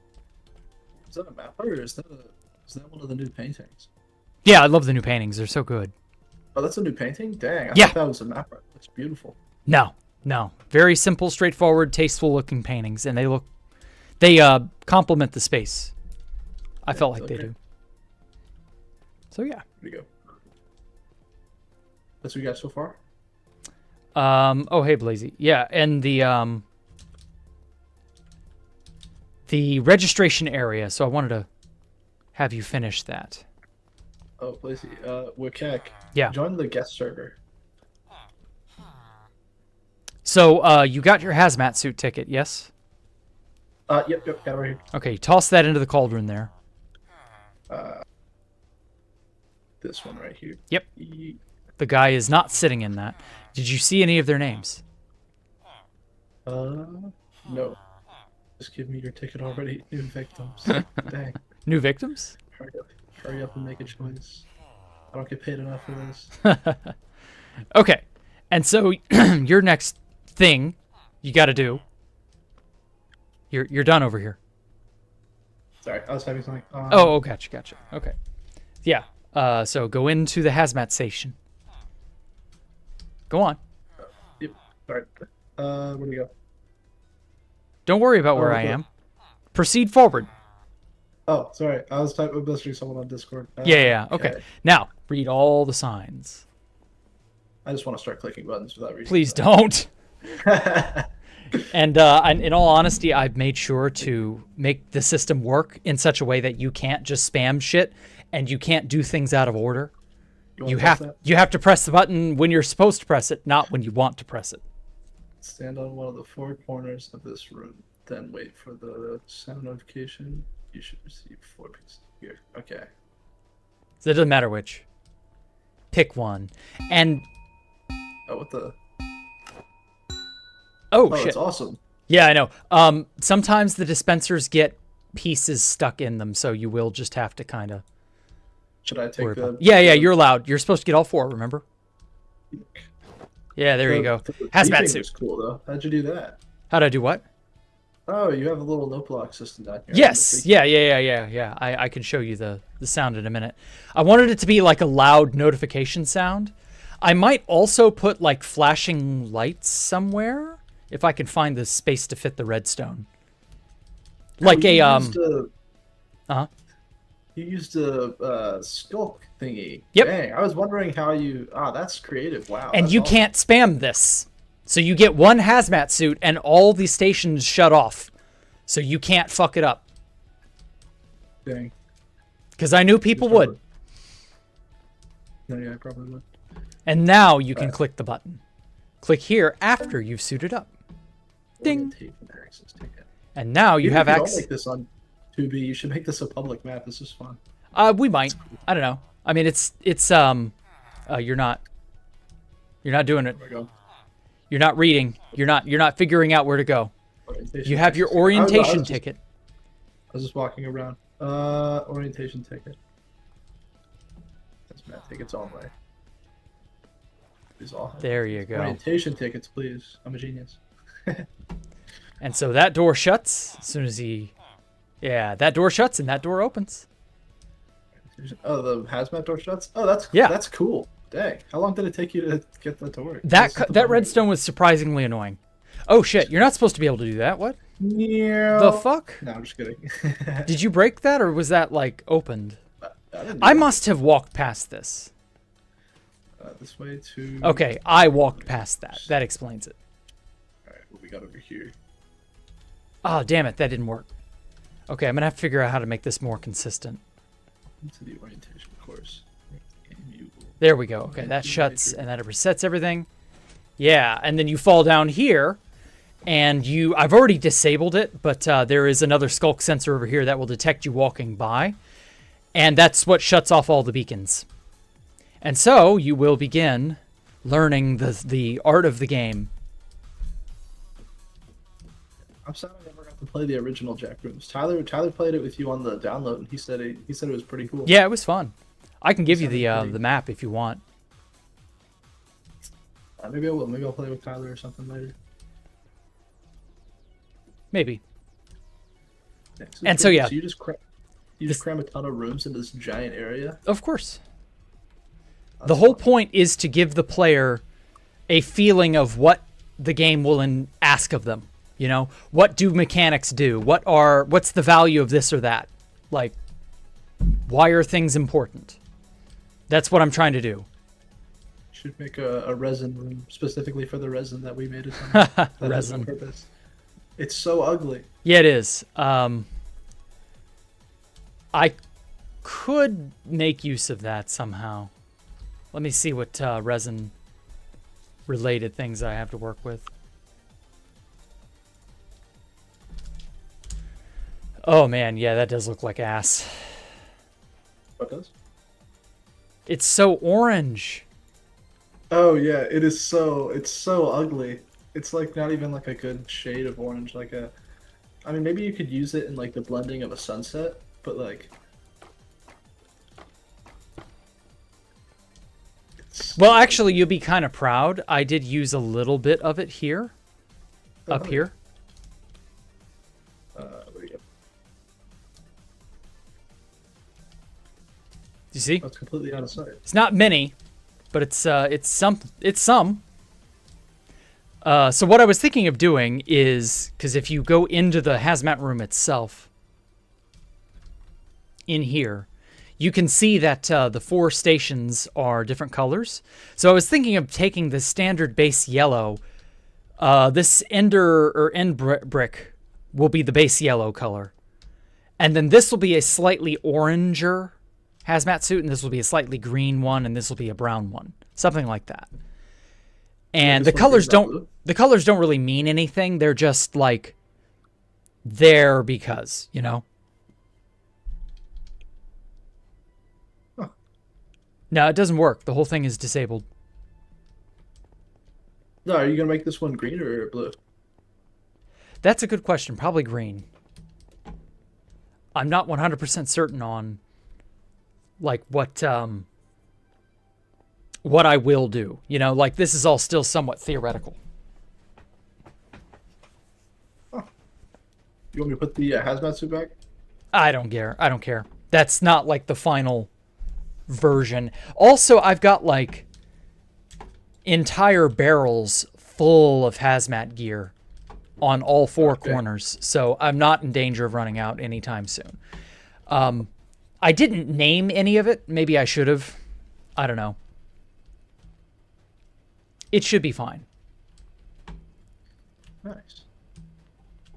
Speaker 2: Is that a map or is that one of the new paintings?
Speaker 1: Yeah, I love the new paintings. They're so good.
Speaker 2: Oh, that's a new painting? Dang, I
Speaker 1: Yeah.
Speaker 2: thought that was a map. It's beautiful.
Speaker 1: No. Very simple, straightforward, tasteful looking paintings, and they complement the space. I felt like they do. So yeah.
Speaker 2: Here we go. That's what you got so far?
Speaker 1: Oh hey Blazy. Yeah, and the registration area, so I wanted to have you finish that.
Speaker 2: Oh, Blazy. Wikek.
Speaker 1: Yeah.
Speaker 2: Join the guest server.
Speaker 1: So, you got your hazmat suit ticket, yes?
Speaker 2: Yep, got it right here.
Speaker 1: Okay, toss that into the cauldron there.
Speaker 2: This one right here.
Speaker 1: Yep. The guy is not sitting in that. Did you see any of their names?
Speaker 2: No. Just give me your ticket already. New victims. Dang.
Speaker 1: New victims?
Speaker 2: Hurry up and make a choice. I don't get paid enough for this.
Speaker 1: Okay. And so your next thing you got to do. You're done over here.
Speaker 2: Sorry, I was having something.
Speaker 1: Oh, gotcha. Okay. Yeah. So go into the hazmat station. Go on.
Speaker 2: Yep. Sorry. Where do we go?
Speaker 1: Don't worry about where I am. Proceed forward.
Speaker 2: Oh, sorry. I was messaging someone on Discord.
Speaker 1: Yeah. Okay. Now, read all the signs.
Speaker 2: I just want to start clicking buttons without reading.
Speaker 1: Please don't. And in all honesty, I've made sure to make the system work in such a way that you can't just spam shit and you can't do things out of order. You have to press the button when you're supposed to press it, not when you want to press it.
Speaker 2: Stand on one of the four corners of this room, then wait for the sound notification. You should receive 4 pieces here. Okay.
Speaker 1: So it doesn't matter which. Pick one. And
Speaker 2: Oh, what the?
Speaker 1: oh shit.
Speaker 2: That's awesome.
Speaker 1: Yeah, I know. Sometimes the dispensers get pieces stuck in them, so you will just have to kind of.
Speaker 2: Should I take the?
Speaker 1: Yeah, you're allowed. You're supposed to get all 4, remember? Yeah, there you go. Hazmat suit.
Speaker 2: Was cool though. How'd you do that?
Speaker 1: How'd I do what?
Speaker 2: Oh, you have a little note block system down here.
Speaker 1: Yes. Yeah. I can show you the sound in a minute. I wanted it to be like a loud notification sound. I might also put like flashing lights somewhere if I can find the space to fit the redstone. Like a
Speaker 2: You used a skulk thingy.
Speaker 1: Yep.
Speaker 2: Dang, I was wondering how you. That's creative. Wow.
Speaker 1: And
Speaker 2: that's
Speaker 1: you
Speaker 2: awesome.
Speaker 1: can't spam this. So you get one hazmat suit and all the stations shut off. So you can't fuck it up.
Speaker 2: Dang.
Speaker 1: Because I knew people would.
Speaker 2: No, yeah, I probably would.
Speaker 1: And now you can click the button. Click here after you've suited up. Ding. And now you have access.
Speaker 2: Don't make this on 2B. You should make this a public map. This is fun.
Speaker 1: We might. I don't know. I mean, it's you're not doing it. You're not reading. You're not figuring out where to go. You have your orientation ticket.
Speaker 2: I was just walking around. Orientation ticket. That's map tickets only. These all.
Speaker 1: There you go.
Speaker 2: Orientation tickets, please. I'm a genius.
Speaker 1: And so that door shuts as soon as he. Yeah, that door shuts and that door opens.
Speaker 2: Oh, the hazmat door shuts? Oh, that's cool. Dang. How long did it take you to get that to work?
Speaker 1: That redstone was surprisingly annoying. Oh shit, you're not supposed to be able to do that. What?
Speaker 2: Yeah.
Speaker 1: The fuck?
Speaker 2: No, I'm just kidding.
Speaker 1: Did you break that or was that like opened? I must have walked past this.
Speaker 2: This way to...
Speaker 1: Okay, I walked past that. That explains it.
Speaker 2: Alright, what we got over here?
Speaker 1: Oh, damn it, that didn't work. Okay, I'm gonna have to figure out how to make this more consistent.
Speaker 2: Into the orientation course.
Speaker 1: There we go. Okay, that shuts and that resets everything. Yeah, and then you fall down here, and I've already disabled it, but there is another skulk sensor over here that will detect you walking by, and that's what shuts off all the beacons. And so you will begin learning the art of the game.
Speaker 2: I'm sad I never got to play the original Jack Rooms. Tyler played it with you on the download, and he said it was pretty cool.
Speaker 1: Yeah, it was fun. I can give you the map if you want.
Speaker 2: Maybe I will. Maybe I'll play with Tyler or something later.
Speaker 1: Maybe.
Speaker 2: Yeah,
Speaker 1: and so yeah,
Speaker 2: so you just cram a ton of rooms into this giant area.
Speaker 1: Of course. The whole point is to give the player a feeling of what the game will ask of them. You know, what do mechanics do? What's the value of this or that? Like, why are things important? That's what I'm trying to do.
Speaker 2: Should make a resin room specifically for the resin that we made it on.
Speaker 1: Resin.
Speaker 2: Purpose. It's so ugly.
Speaker 1: Yeah, it is. I could make use of that somehow. Let me see what resin related things I have to work with. Oh man, yeah, that does look like ass.
Speaker 2: What does?
Speaker 1: It's so orange.
Speaker 2: Oh yeah, it's so ugly. It's like not even like a good shade of orange. I mean, maybe you could use it in like the blending of a sunset, but like,
Speaker 1: Well, actually, you'll be kind of proud. I did use a little bit of it here, up here.
Speaker 2: There you go.
Speaker 1: Do you see?
Speaker 2: That's completely out of sight.
Speaker 1: It's not many, but it's some. It's some. So what I was thinking of doing is, because if you go into the hazmat room itself, in here, you can see that the 4 stations are different colors. So I was thinking of taking the standard base yellow. This end brick will be the base yellow color. And then this will be a slightly oranger hazmat suit, and this will be a slightly green one, and this will be a brown one. Something like that. And the colors don't really mean anything. They're just like there because, you know.
Speaker 2: Huh.
Speaker 1: No, it doesn't work. The whole thing is disabled.
Speaker 2: No, are you gonna make this one green or blue?
Speaker 1: That's a good question. Probably green. I'm not 100% certain on like what I will do. You know, like this is all still somewhat theoretical.
Speaker 2: Huh. You want me to put the hazmat suit back?
Speaker 1: I don't care. I don't care. That's not like the final version. Also, I've got like entire barrels full of hazmat gear on all 4 corners, so I'm not in danger of running out anytime soon. I didn't name any of it. Maybe I should have. I don't know. It should be fine.
Speaker 2: Nice.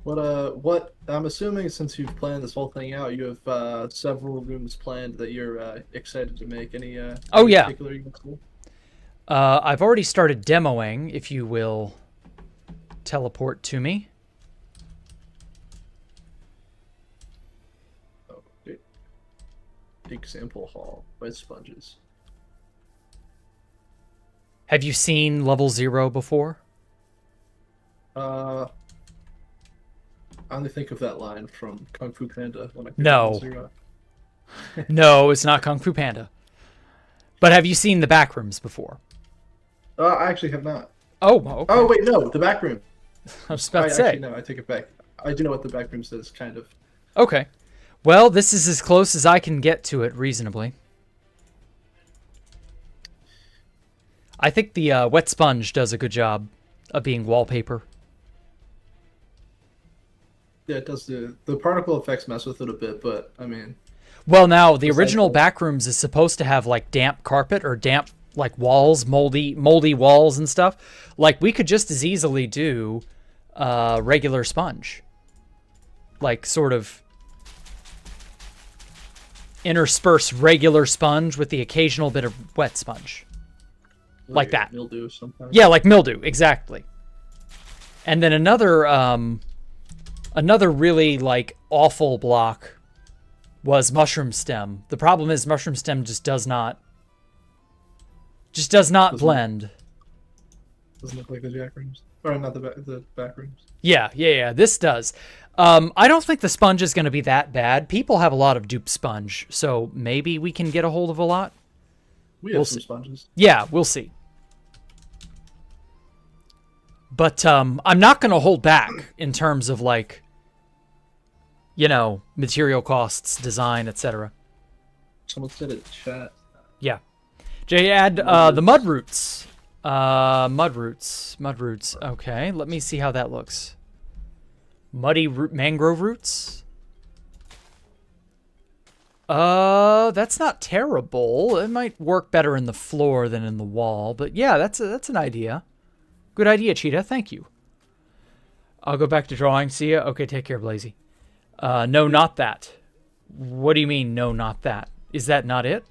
Speaker 2: What I'm assuming, since you've planned this whole thing out, you have several rooms planned that you're excited to make. Any
Speaker 1: Oh, yeah.
Speaker 2: particular you can see?
Speaker 1: I've already started demoing, if you will teleport to me.
Speaker 2: Oh, okay. Example hall with sponges.
Speaker 1: Have you seen level 0 before?
Speaker 2: I only think of that line from Kung Fu Panda when I think
Speaker 1: No.
Speaker 2: of Zero.
Speaker 1: No, it's not Kung Fu Panda. But have you seen the backrooms before?
Speaker 2: I actually have not.
Speaker 1: Oh, okay.
Speaker 2: Oh wait, no, the back room.
Speaker 1: I was about to say.
Speaker 2: Actually, no, I take it back. I do know what the back room says, kind of.
Speaker 1: Okay. Well, this is as close as I can get to it reasonably. I think the wet sponge does a good job of being wallpaper.
Speaker 2: Yeah, it does. The particle effects mess with it a bit, but I mean.
Speaker 1: Well, now the original backrooms is supposed to have like damp carpet or damp like walls, moldy walls and stuff. Like we could just as easily do regular sponge, like sort of intersperse regular sponge with the occasional bit of wet sponge, like that.
Speaker 2: Mildew sometimes.
Speaker 1: Yeah, like mildew, exactly. And then another really like awful block was mushroom stem. The problem is mushroom stem just does not blend.
Speaker 2: Doesn't look like the jack rooms. Or not the back rooms.
Speaker 1: Yeah. This does. I don't think the sponge is going to be that bad. People have a lot of dupe sponge, so maybe we can get a hold of a lot.
Speaker 2: We have some sponges.
Speaker 1: Yeah, we'll see. But I'm not going to hold back in terms of like, you know, material costs, design, etc.
Speaker 2: Someone said it in chat.
Speaker 1: Yeah. Jay, add the mud roots. Mud roots. Okay, let me see how that looks. Muddy mangrove roots. That's not terrible. It might work better in the floor than in the wall, but yeah, that's an idea. Good idea, Cheetah. Thank you. I'll go back to drawing. See ya. Okay, take care, Blazy. No, not that. What do you mean, no, not that? Is that not it?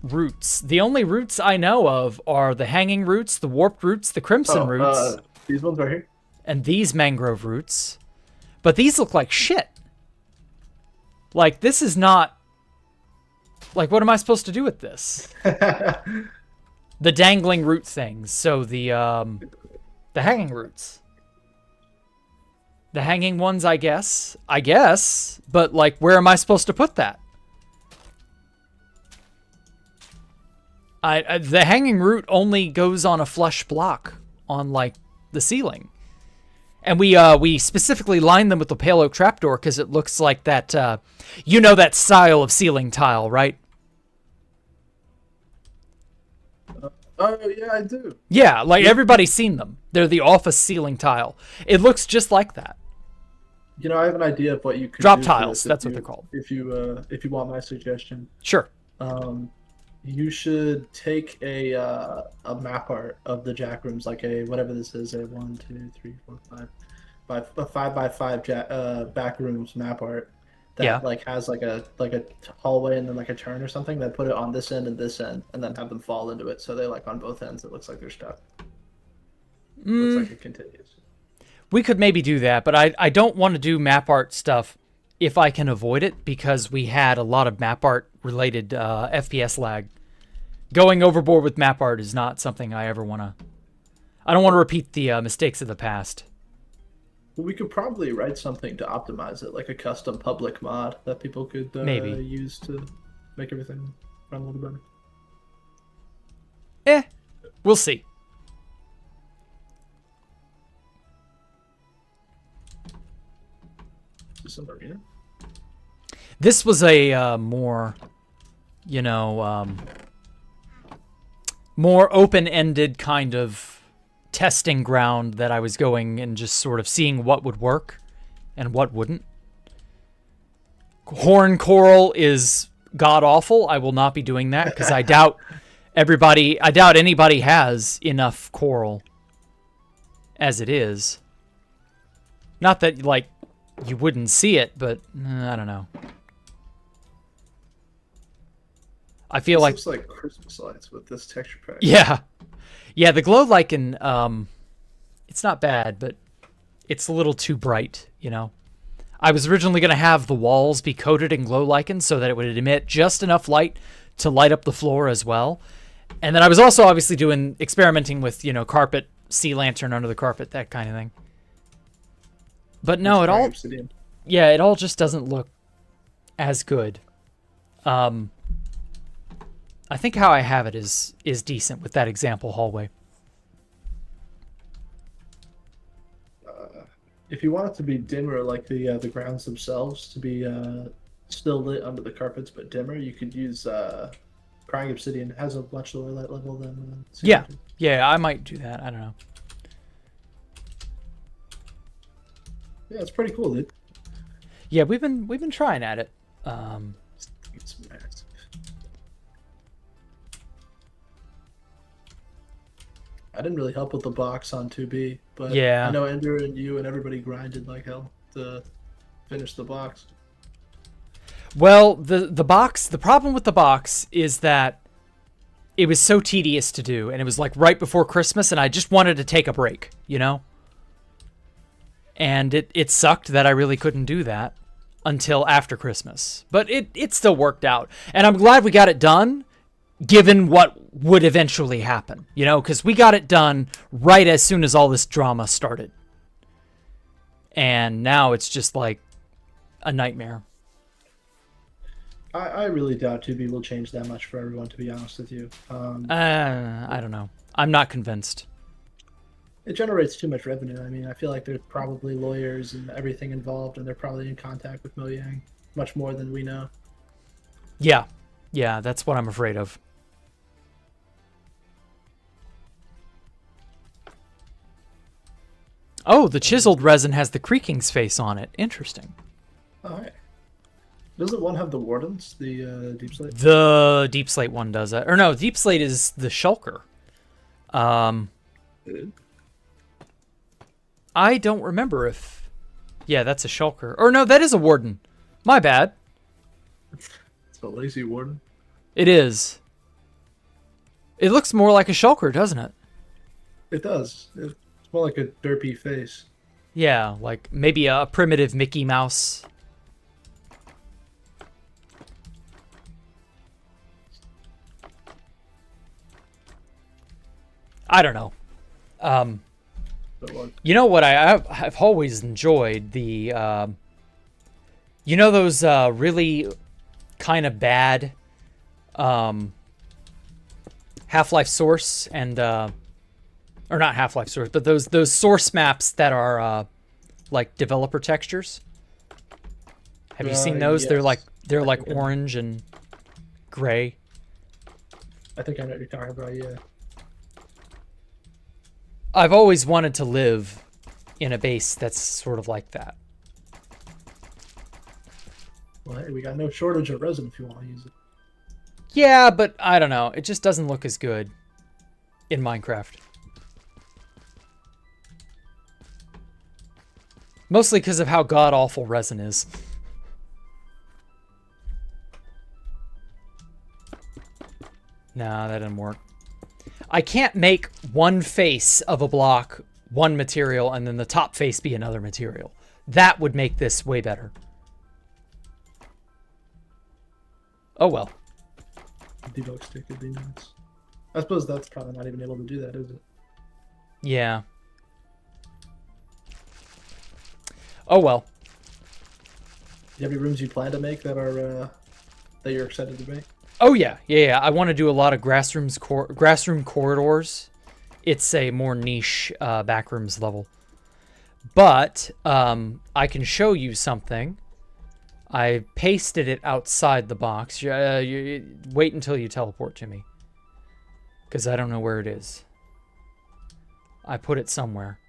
Speaker 1: Roots. The only roots I know of are the hanging roots, the warped roots, the crimson roots.
Speaker 2: These ones right here?
Speaker 1: And these mangrove roots. But these look like shit. Like, this is not... Like, what am I supposed to do with this? The dangling root things. So the hanging roots. The hanging ones, I guess. But, like, where am I supposed to put that? The hanging root only goes on a flush block on, like, the ceiling. And we specifically lined them with the pale oak trapdoor because it looks like that, you know that style of ceiling tile, right?
Speaker 2: Oh, yeah, I do.
Speaker 1: Yeah, like everybody's seen them. They're the office ceiling tile. It looks just like that.
Speaker 2: You know, I have an idea of what you could
Speaker 1: Drop
Speaker 2: do
Speaker 1: tiles, that's what they're called.
Speaker 2: If you want my suggestion.
Speaker 1: Sure.
Speaker 2: You should take a map art of the jack rooms, like a whatever this is, a 1, 2, 3, 4, 5, a 5x5 back rooms map art that like has like a hallway and then like a turn or something. Then put it on this end and this end, and then have them fall into it. So they like on both ends. It looks like they're stuck. Looks like it continues.
Speaker 1: We could maybe do that, but I don't want to do map art stuff if I can avoid it, because we had a lot of map art related FPS lag. Going overboard with map art is not something I ever want to... I don't want to repeat the mistakes of the past.
Speaker 2: Well, we could probably write something to optimize it, like a custom public mod that people could
Speaker 1: maybe
Speaker 2: use to make everything run a little better.
Speaker 1: We'll see.
Speaker 2: Some arena.
Speaker 1: This was a more, you know, more open-ended kind of testing ground that I was going and just sort of seeing what would work and what wouldn't. Horn coral is god-awful. I will not be doing that because I doubt anybody has enough coral as it is. Not that, like, you wouldn't see it, but I don't know. I feel
Speaker 2: looks like Christmas lights with this texture pack.
Speaker 1: Yeah, the glow lichen, it's not bad, but it's a little too bright, you know. I was originally going to have the walls be coated in glow lichen so that it would emit just enough light to light up the floor as well. And then I was also obviously experimenting with, you know, carpet, sea lantern under the carpet, that kind of thing. But no, it all just doesn't look as good. I think how I have it is decent with that example hallway.
Speaker 2: If you want it to be dimmer, like the grounds themselves to be still lit under the carpets but dimmer, you could use crying obsidian. It has a much lower light level than
Speaker 1: yeah, I might do that. I don't know.
Speaker 2: Yeah, it's pretty cool, dude.
Speaker 1: Yeah, we've been trying at it.
Speaker 2: It's massive. I didn't really help with the box on 2B, but
Speaker 1: yeah,
Speaker 2: I know Ender and you and everybody grinded like hell to finish the box.
Speaker 1: Well, the box, the problem with the box is that it was so tedious to do, and it was like right before Christmas, and I just wanted to take a break, you know? And it sucked that I really couldn't do that until after Christmas. But it still worked out. And I'm glad we got it done, given what would eventually happen. You know, because we got it done right as soon as all this drama started. And now it's just like a nightmare.
Speaker 2: I really doubt 2B will change that much for everyone, to be honest with you.
Speaker 1: I don't know. I'm not convinced.
Speaker 2: It generates too much revenue. I mean, I feel like there's probably lawyers and everything involved, and they're probably in contact with Mojang much more than we know.
Speaker 1: Yeah, that's what I'm afraid of. Oh, the chiseled resin has the creaking's face on it. Interesting.
Speaker 2: All right. Doesn't one have the wardens, the deep slate?
Speaker 1: The deep slate one does that. Or no, deep slate is the shulker. I don't remember if... Yeah, that's a shulker. Or no, that is a warden. My bad.
Speaker 2: It's a lazy warden.
Speaker 1: It is. It looks more like a shulker, doesn't it?
Speaker 2: It does. It's more like a derpy face.
Speaker 1: Yeah, like maybe a primitive Mickey Mouse. I don't know.
Speaker 2: But like,
Speaker 1: You know what I've always enjoyed the you know those really kind of bad Half-Life Source and or not Half-Life Source, but those source maps that are like developer textures. Have you seen those?
Speaker 2: yes.
Speaker 1: They're like
Speaker 2: think I know.
Speaker 1: orange and gray.
Speaker 2: I think I know what you're talking about. Yeah.
Speaker 1: I've always wanted to live in a base that's sort of like that.
Speaker 2: Well, hey, we got no shortage of resin if you want to use it.
Speaker 1: Yeah, but I don't know. It just doesn't look as good in Minecraft. Mostly because of how god-awful resin is. Nah, that didn't work. I can't make one face of a block one material and then the top face be another material. That would make this way better. Oh well.
Speaker 2: Debug stick would be nice. I suppose that's probably not even able to do that, is it?
Speaker 1: Yeah. Oh well.
Speaker 2: Do you have any rooms you plan to make that are that you're excited to make?
Speaker 1: Oh yeah. I want to do a lot of grassroom corridors. It's a more niche backrooms level. But I can show you something. I pasted it outside the box. Wait until you teleport to me. Because I don't know where it is. I put it somewhere.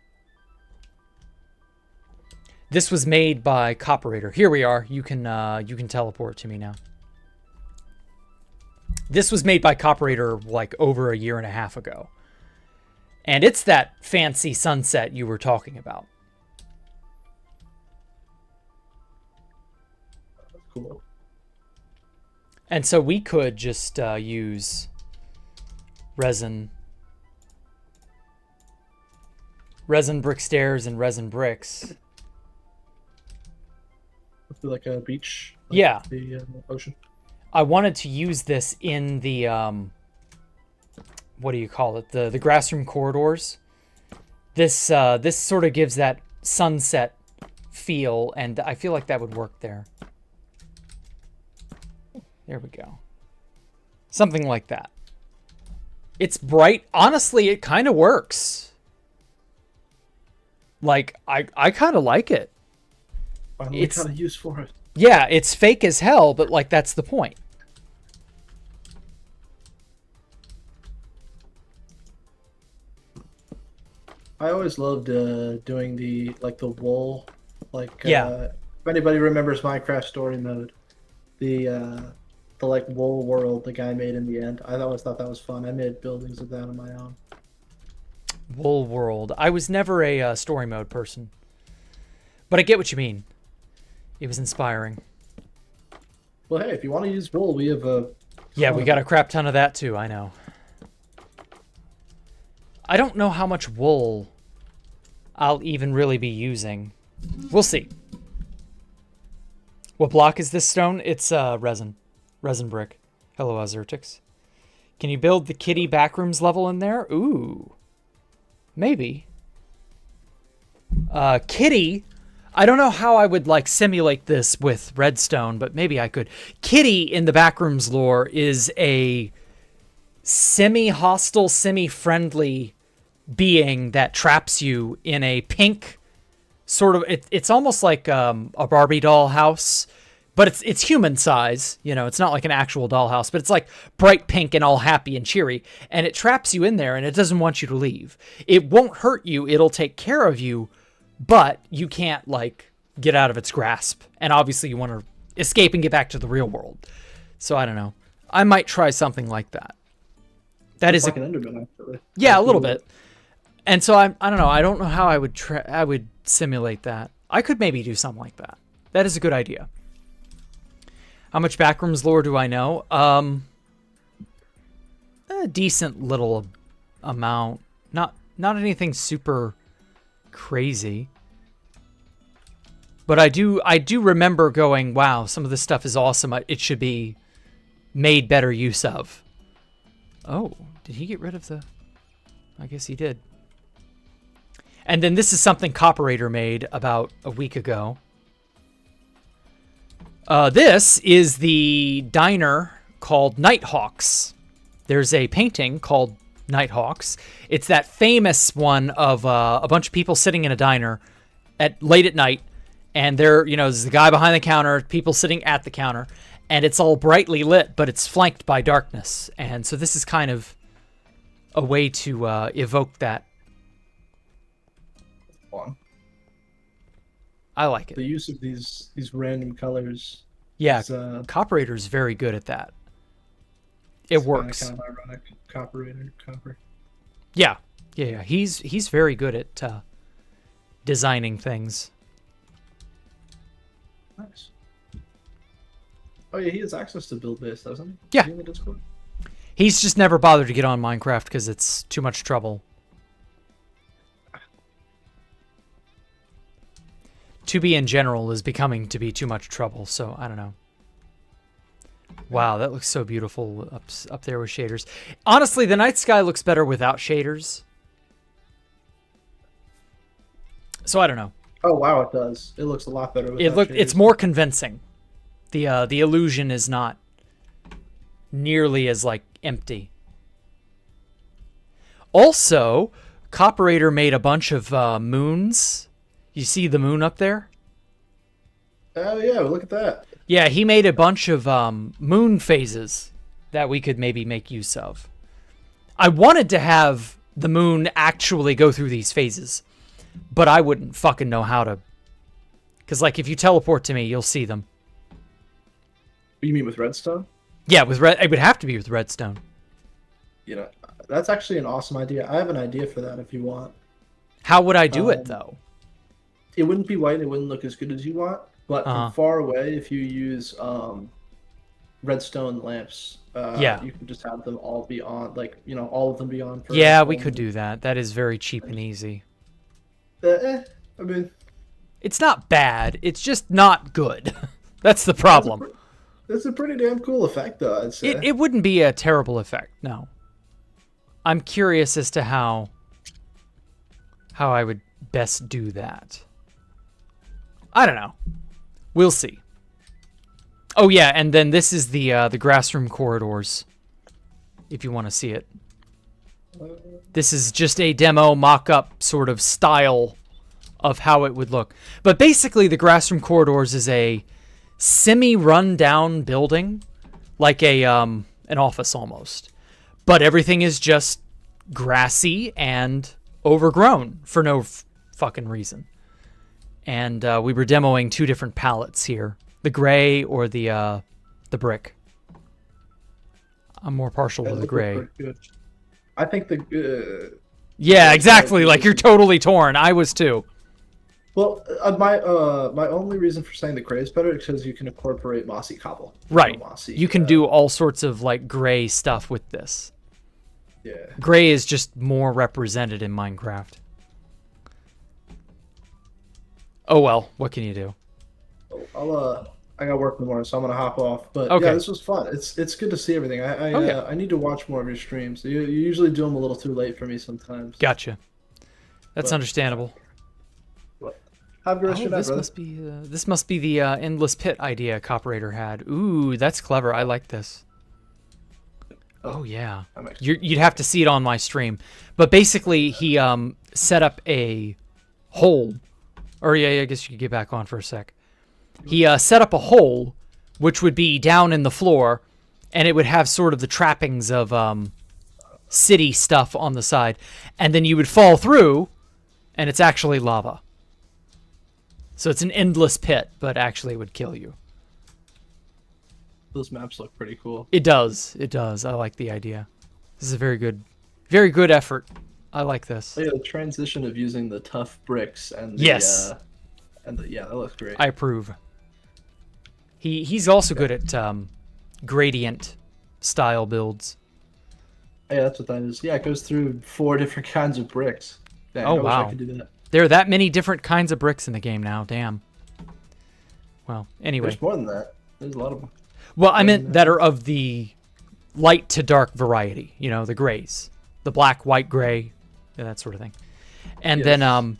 Speaker 1: This was made by Copperator. Here we are. You can teleport to me now. This was made by Copperator like over a year and a half ago. And it's that fancy sunset you were talking about.
Speaker 2: Cool.
Speaker 1: And so we could just use resin brick stairs and resin bricks.
Speaker 2: Like a beach. Like
Speaker 1: Yeah.
Speaker 2: The ocean.
Speaker 1: I wanted to use this in the what do you call it? The grassroom corridors. This sort of gives that sunset feel, and I feel like that would work there. There we go. Something like that. It's bright. Honestly, it kind of works. Like, I kind of like it.
Speaker 2: Finally got a use for it.
Speaker 1: Yeah, it's fake as hell, but, like, that's the point.
Speaker 2: I always loved doing the wool,
Speaker 1: Yeah.
Speaker 2: If anybody remembers Minecraft Story Mode, the like wool world the guy made in the end. I always thought that was fun. I made buildings of that on my own.
Speaker 1: Wool World. I was never a story mode person. But I get what you mean. It was inspiring.
Speaker 2: Well, hey, if you want to use wool, we have a...
Speaker 1: Yeah, we got a crap ton of that too, I know. I don't know how much wool I'll even really be using. We'll see. What block is this stone? It's resin. Resin brick. Hello, Azurtix. Can you build the kitty backrooms level in there? Ooh. Maybe. Kitty... I don't know how I would like simulate this with redstone, but maybe I could. Kitty in the Backrooms lore is a semi-hostile, semi-friendly being that traps you in a pink sort of... It's almost like a Barbie doll house, but it's human size. You know, it's not like an actual dollhouse, but it's like bright pink and all happy and cheery. And it traps you in there and it doesn't want you to leave. It won't hurt you. It'll take care of you. But you can't, like, get out of its grasp. And obviously you want to escape and get back to the real world. So I don't know. I might try something like that. That is
Speaker 2: like an Enderman, actually.
Speaker 1: Yeah, a little bit. And so I don't know. I don't know how I would simulate that. I could maybe do something like that. That is a good idea. How much Backrooms lore do I know? A decent little amount. Not anything super crazy. But I do remember going, wow, some of this stuff is awesome. It should be made better use of. Oh, did he get rid of the... I guess he did. And then this is something Copperator made about a week ago. This is the diner called Nighthawks. There's a painting called Nighthawks. It's that famous one of a bunch of people sitting in a diner late at night. And there's the guy behind the counter, people sitting at the counter. And it's all brightly lit, but it's flanked by darkness. And so this is kind of a way to evoke that.
Speaker 2: Fun.
Speaker 1: I like it.
Speaker 2: The use of these random colors.
Speaker 1: Yeah,
Speaker 2: is,
Speaker 1: Copperator's very good at that. It works.
Speaker 2: Kind of ironic. Copper.
Speaker 1: Yeah. He's very good at designing things.
Speaker 2: Nice. Oh yeah, he has access to build base, doesn't he?
Speaker 1: Yeah.
Speaker 2: Is he in the Discord?
Speaker 1: He's just never bothered to get on Minecraft because it's too much trouble. 2B in general is becoming to be too much trouble, so I don't know. Wow, that looks so beautiful up there with shaders. Honestly, the night sky looks better without shaders. So I don't know.
Speaker 2: Oh wow, it does. It looks a lot better without shaders.
Speaker 1: It's more convincing. The illusion is not nearly as empty. Also, Copperator made a bunch of moons. You see the moon up there?
Speaker 2: Oh yeah, look at that.
Speaker 1: Yeah, he made a bunch of moon phases that we could maybe make use of. I wanted to have the moon actually go through these phases, but I wouldn't fucking know how to. Because if you teleport to me, you'll see them.
Speaker 2: You mean with redstone?
Speaker 1: Yeah, it would have to be with redstone.
Speaker 2: That's actually an awesome idea. I have an idea for that if you want.
Speaker 1: How would I do it though?
Speaker 2: It wouldn't be white. It wouldn't look as good as you want. But from far away, if you use redstone lamps, you can just have them all be on, all of them be on.
Speaker 1: Yeah, we could do that. That is very cheap and easy.
Speaker 2: I mean,
Speaker 1: it's not bad. It's just not good. That's the problem.
Speaker 2: It's a pretty damn cool effect, though, I'd say.
Speaker 1: It wouldn't be a terrible effect, no. I'm curious as to how I would best do that. I don't know. We'll see. Oh yeah, and then this is the grassroom corridors. If you want to see it. This is just a demo mock-up sort of style of how it would look. But basically the grassroom corridors is a semi-run-down building, like an office almost. But everything is just grassy and overgrown for no fucking reason. And we were demoing two different palettes here. The gray or the brick. I'm more partial to the gray.
Speaker 2: I think the...
Speaker 1: yeah, exactly. You're totally torn. I was too.
Speaker 2: Well, my only reason for saying the gray is better is because you can incorporate mossy cobble.
Speaker 1: Right.
Speaker 2: Mossy,
Speaker 1: you can do all sorts of gray stuff with this.
Speaker 2: Yeah.
Speaker 1: Gray is just more represented in Minecraft. Oh well, what can you do?
Speaker 2: I got work in the morning, so I'm gonna hop off. But
Speaker 1: okay.
Speaker 2: Yeah, this was fun. It's good to see everything. I need to watch more of your streams. You usually do them a little too late for me sometimes.
Speaker 1: Gotcha. That's understandable.
Speaker 2: Have a great night, brother.
Speaker 1: This must be the endless pit idea Copperator had. Ooh, that's clever. I like this. Oh yeah, you'd have to see it on my stream. But basically, he set up a hole. Or yeah, I guess you could get back on for a sec. He set up a hole, which would be down in the floor, and it would have sort of the trappings of city stuff on the side. And then you would fall through, and it's actually lava. So it's an endless pit, but actually it would kill you.
Speaker 2: Those maps look pretty cool.
Speaker 1: It does. It does. I like the idea. This is a very good effort. I like this.
Speaker 2: Oh, yeah, the transition of using the tough bricks and the,
Speaker 1: yes,
Speaker 2: yeah, that looks great.
Speaker 1: I approve. He's also good at gradient style builds.
Speaker 2: Yeah, that's what that is. Yeah, it goes through 4 different kinds of bricks. Dang,
Speaker 1: oh
Speaker 2: I wish
Speaker 1: wow!
Speaker 2: I could do that.
Speaker 1: There are that many different kinds of bricks in the game now. Damn. Well, anyway.
Speaker 2: There's more than that. There's a lot of them.
Speaker 1: Well, I meant that are of the light to dark variety. You know, the grays. The black, white, gray, that sort of thing. And then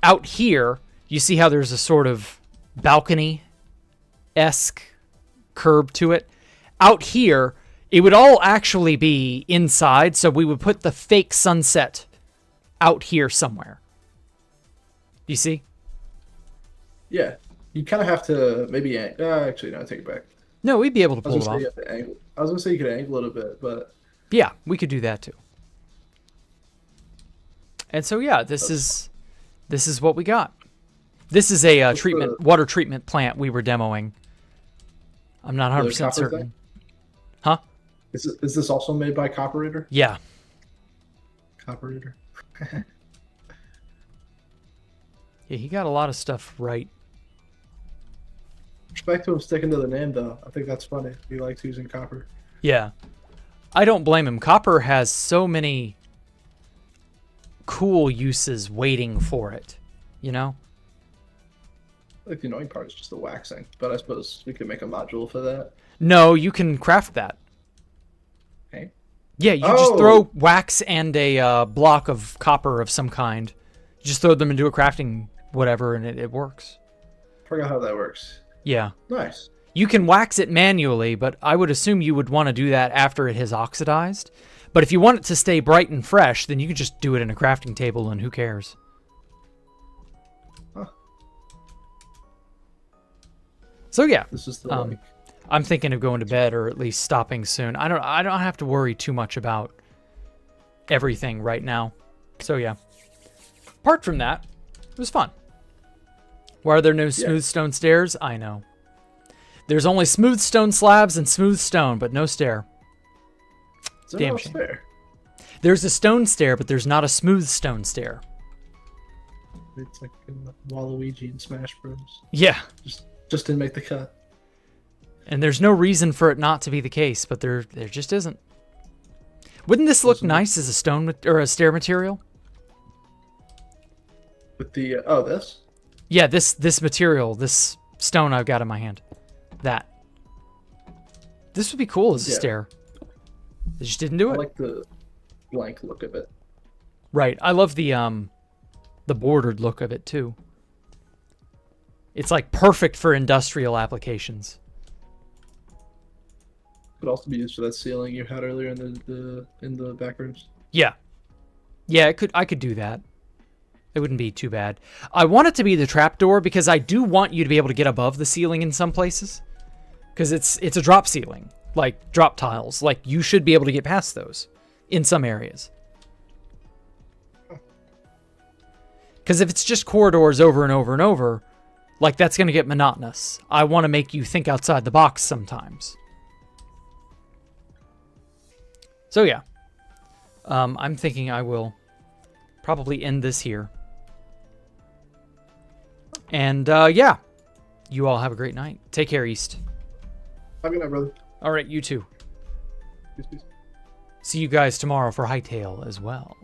Speaker 1: out here, you see how there's a sort of balcony-esque curb to it. Out here, it would all actually be inside, so we would put the fake sunset out here somewhere. You see?
Speaker 2: Yeah. You kind of have to maybe... actually, no, I take it back.
Speaker 1: No, we'd be able to
Speaker 2: I was
Speaker 1: pull it
Speaker 2: going
Speaker 1: off.
Speaker 2: to say I was going to say you could angle it a bit, but...
Speaker 1: Yeah, we could do that too. And so, yeah, this is what we got. This is a water treatment plant we were demoing. I'm not 100% certain.
Speaker 2: Thing?
Speaker 1: Huh?
Speaker 2: Is this also made by Copperator?
Speaker 1: Yeah.
Speaker 2: Copperator.
Speaker 1: Yeah, he got a lot of stuff right.
Speaker 2: Respect to him sticking to the name, though. I think that's funny. He likes using copper.
Speaker 1: Yeah. I don't blame him. Copper has so many cool uses waiting for it, you know?
Speaker 2: Like the annoying part is just the waxing, but I suppose we could make a module for that.
Speaker 1: No, you can craft that.
Speaker 2: Okay.
Speaker 1: Yeah, you just throw wax and a block of copper of some kind. You just throw them into a crafting whatever, and it works.
Speaker 2: Forgot how that works.
Speaker 1: Yeah.
Speaker 2: Nice.
Speaker 1: You can wax it manually, but I would assume you would want to do that after it has oxidized. But if you want it to stay bright and fresh, then you can just do it in a crafting table, and who cares?
Speaker 2: Huh.
Speaker 1: So yeah,
Speaker 2: this is the
Speaker 1: I'm thinking of going to bed or at least stopping soon. I don't have to worry too much about everything right now. So yeah. Apart from that, it was fun. Why are there no smooth stone stairs? I know. There's only smooth stone slabs and smooth stone, but no stair. Damn shame.
Speaker 2: Stair?
Speaker 1: There's a stone stair, but there's not a smooth stone stair.
Speaker 2: It's like in Waluigi and Smash Bros.
Speaker 1: Yeah.
Speaker 2: Just didn't make the cut.
Speaker 1: And there's no reason for it not to be the case, but there just isn't. Wouldn't this look nice as a stone or a stair material?
Speaker 2: With the this?
Speaker 1: Yeah, this material, this stone I've got in my hand. That. This would be cool as a stair. They just didn't do it.
Speaker 2: I like the blank look of it.
Speaker 1: Right. I love the bordered look of it too. It's like perfect for industrial applications.
Speaker 2: Could also be used for that ceiling you had earlier in the back rooms.
Speaker 1: Yeah. Yeah, I could do that. It wouldn't be too bad. I want it to be the trapdoor because I do want you to be able to get above the ceiling in some places. Because it's a drop ceiling, like drop tiles. Like you should be able to get past those in some areas. Because if it's just corridors over and over and over, like that's going to get monotonous. I want to make you think outside the box sometimes. So yeah, I'm thinking I will probably end this here. And yeah, you all have a great night. Take care, East.
Speaker 2: Have a good night, brother.
Speaker 1: All right, you too.
Speaker 2: Peace, peace.
Speaker 1: See you guys tomorrow for Hightail as well.